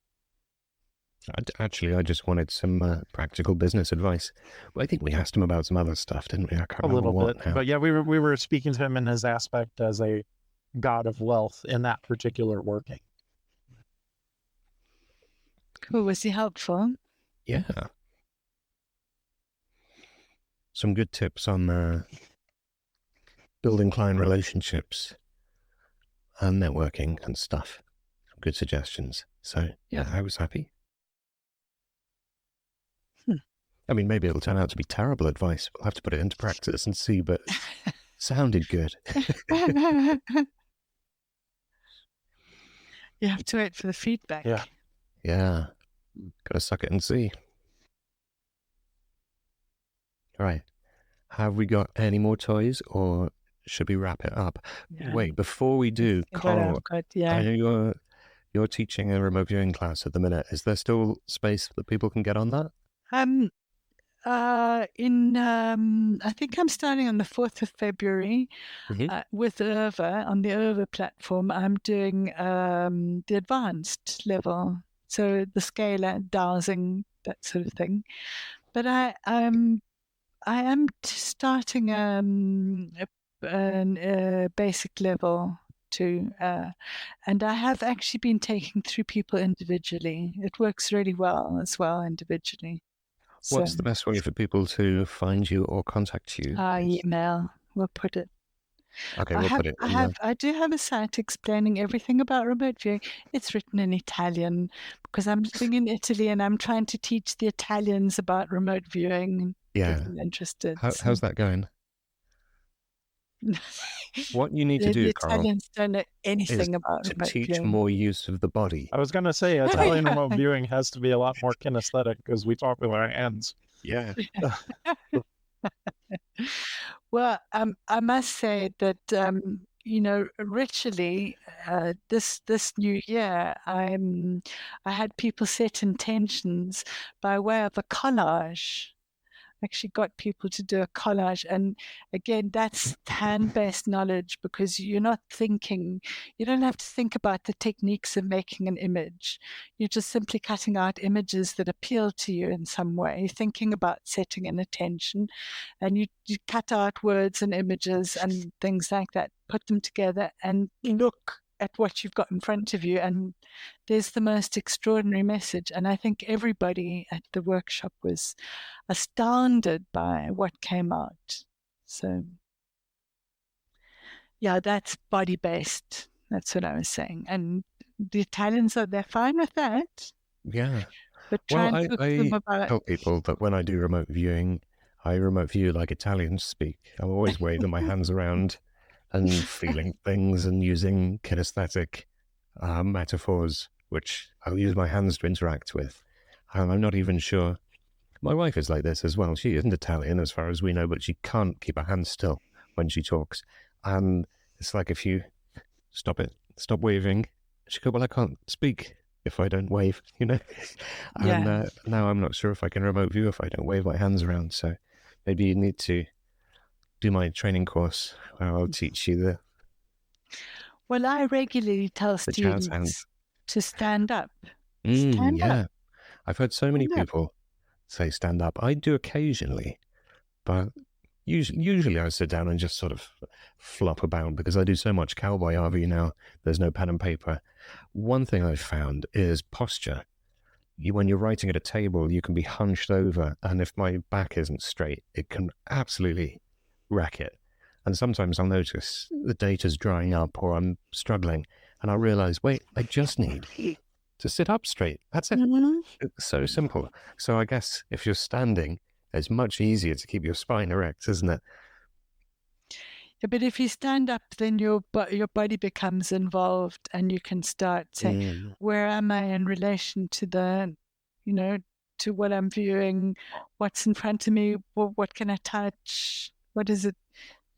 Actually, I just wanted some practical business advice. Well, I think we asked him about some other stuff, didn't we? I can't remember a little bit, now. But yeah, we were speaking to him in his aspect as a god of wealth in that particular working. Cool. Was he helpful? Yeah. Some good tips on building client relationships and networking and stuff. good suggestions. So yeah, I was happy. I mean, maybe it'll turn out to be terrible advice. We'll have to put it into practice and see, but sounded good. You have to wait for the feedback. Yeah. Yeah. Gotta suck it and see. All right. Have we got any more toys, or should we wrap it up? Yeah. Wait, before we do, Coral, I know you're teaching a remote viewing class at the minute. Is there still space that people can get on that? I think I'm starting on the 4th of February with Irva on the Irva platform. I'm doing the advanced level, so the scalar, dowsing, that sort of thing. But I am starting a basic level too, and I have actually been taking through people individually. It works really well as well individually. What's the best way for people to find you or contact you? Email. We'll put it. Okay, we'll put it. I do have a site explaining everything about remote viewing. It's written in Italian because I'm living in Italy and I'm trying to teach the Italians about remote viewing. Yeah. Interested. How's that going? What you need to do, Coral, Italians don't know anything about to remote teach viewing. more use of the body. I was going to say Italian remote viewing has to be a lot more kinesthetic because we talk with our hands. Yeah. Well, I must say that ritually, this new year, I had people set intentions by way of a collage. Actually got people to do a collage, and again, that's hand-based knowledge because you're not thinking, you don't have to think about the techniques of making an image. You're just simply cutting out images that appeal to you in some way. You're thinking about setting an attention, and you cut out words and images and things like that, put them together and look at what you've got in front of you, and there's the most extraordinary message. And I think everybody at the workshop was astounded by what came out. So yeah, that's body-based. That's what I was saying. And the Italians they're fine with that. Yeah. But I tell people that when I do remote viewing, I remote view like Italians speak. I'm always waving my hands around and feeling things and using kinesthetic metaphors, which I'll use my hands to interact with. I'm not even sure. My wife is like this as well. She isn't Italian as far as we know, but she can't keep her hands still when she talks. And it's like if you stop waving, she goes, well, I can't speak if I don't wave, And now I'm not sure if I can remote view if I don't wave my hands around. So maybe you need to do my training course where I'll teach you the... Well, I regularly tell students to stand up. Stand up. I've heard so many people say stand up. I do occasionally, but usually I sit down and just sort of flop about because I do so much cowboy RV now. There's no pen and paper. One thing I've found is posture. When you're writing at a table, you can be hunched over, and if my back isn't straight, it can absolutely wreck it. And sometimes I'll notice the data's drying up or I'm struggling, and I'll realize, wait, I just need to sit up straight. That's it. It's so simple. So I guess if you're standing, it's much easier to keep your spine erect, isn't it? Yeah, but if you stand up, then your body becomes involved, and you can start saying, where am I in relation to the, to what I'm viewing, what's in front of me, what can I touch, what is it?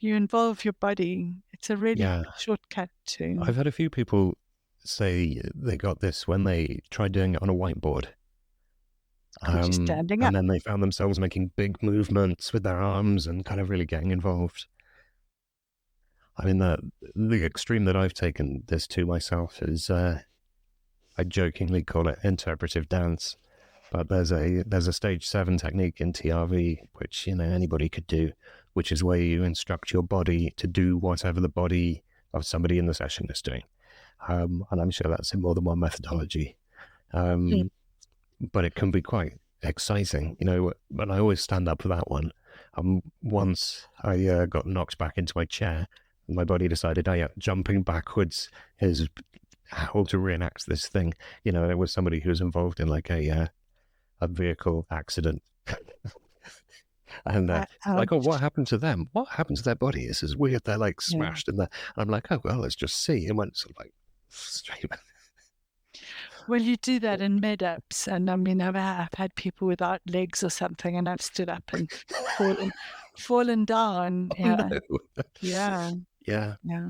You involve your body. It's a really shortcut to... I've had a few people say they got this when they tried doing it on a whiteboard. Standing up. And then they found themselves making big movements with their arms and kind of really getting involved. I mean, the extreme that I've taken this to myself is, I jokingly call it interpretive dance. But there's a stage 7 technique in TRV, which, anybody could do, which is where you instruct your body to do whatever the body of somebody in the session is doing. And I'm sure that's in more than one methodology. But it can be quite exciting, and I always stand up for that one. Once I got knocked back into my chair, and my body decided, jumping backwards is how to reenact this thing. You know, there was somebody who was involved in like a vehicle accident. And like, oh, what happened to them? What happened to their body? This is weird. They're like smashed in there. I'm like, oh, well, let's just see. And went sort of like straight. Well, you do that in med-ups, and I mean, I've had people without legs or something, and I've stood up and fallen down. Yeah. Oh, no. Yeah. Yeah. Yeah.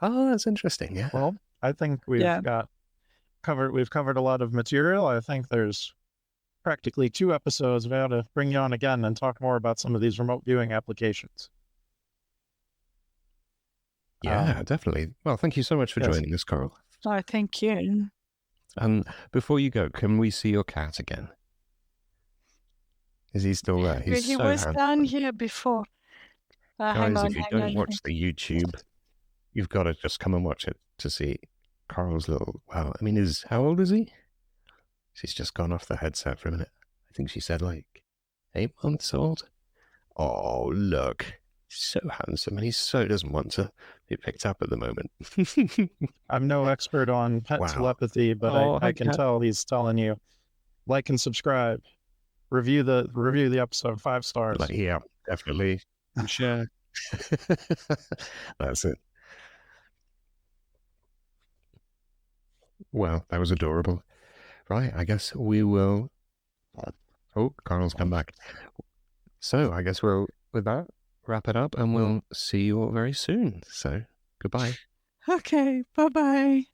Oh, that's interesting. Yeah. Well, I think we've covered a lot of material. I think there's practically 2 episodes. We ought to bring you on again and talk more about some of these remote viewing applications. Yeah, definitely. Well, thank you so much for joining us, Coral. Oh, thank you. And before you go, can we see your cat again? Is he still there? He's He so was handsome. down here before. Hang Guys, on, if you don't watch the YouTube, you've got to just come and watch it to see Coral's little, well, I mean, how old is he? She's just gone off the headset for a minute. I think she said like 8 months old. Oh, look. He's so handsome, and he so doesn't want to be picked up at the moment. I'm no expert on pet telepathy, but I can tell he's telling you, like and subscribe. Review the episode 5 stars. Like, yeah, definitely. And share. That's it. Well, that was adorable. Right, I guess we will... Oh, Carl's come back. So I guess we'll, with that, wrap it up, and we'll see you all very soon. So, goodbye. Okay, bye-bye.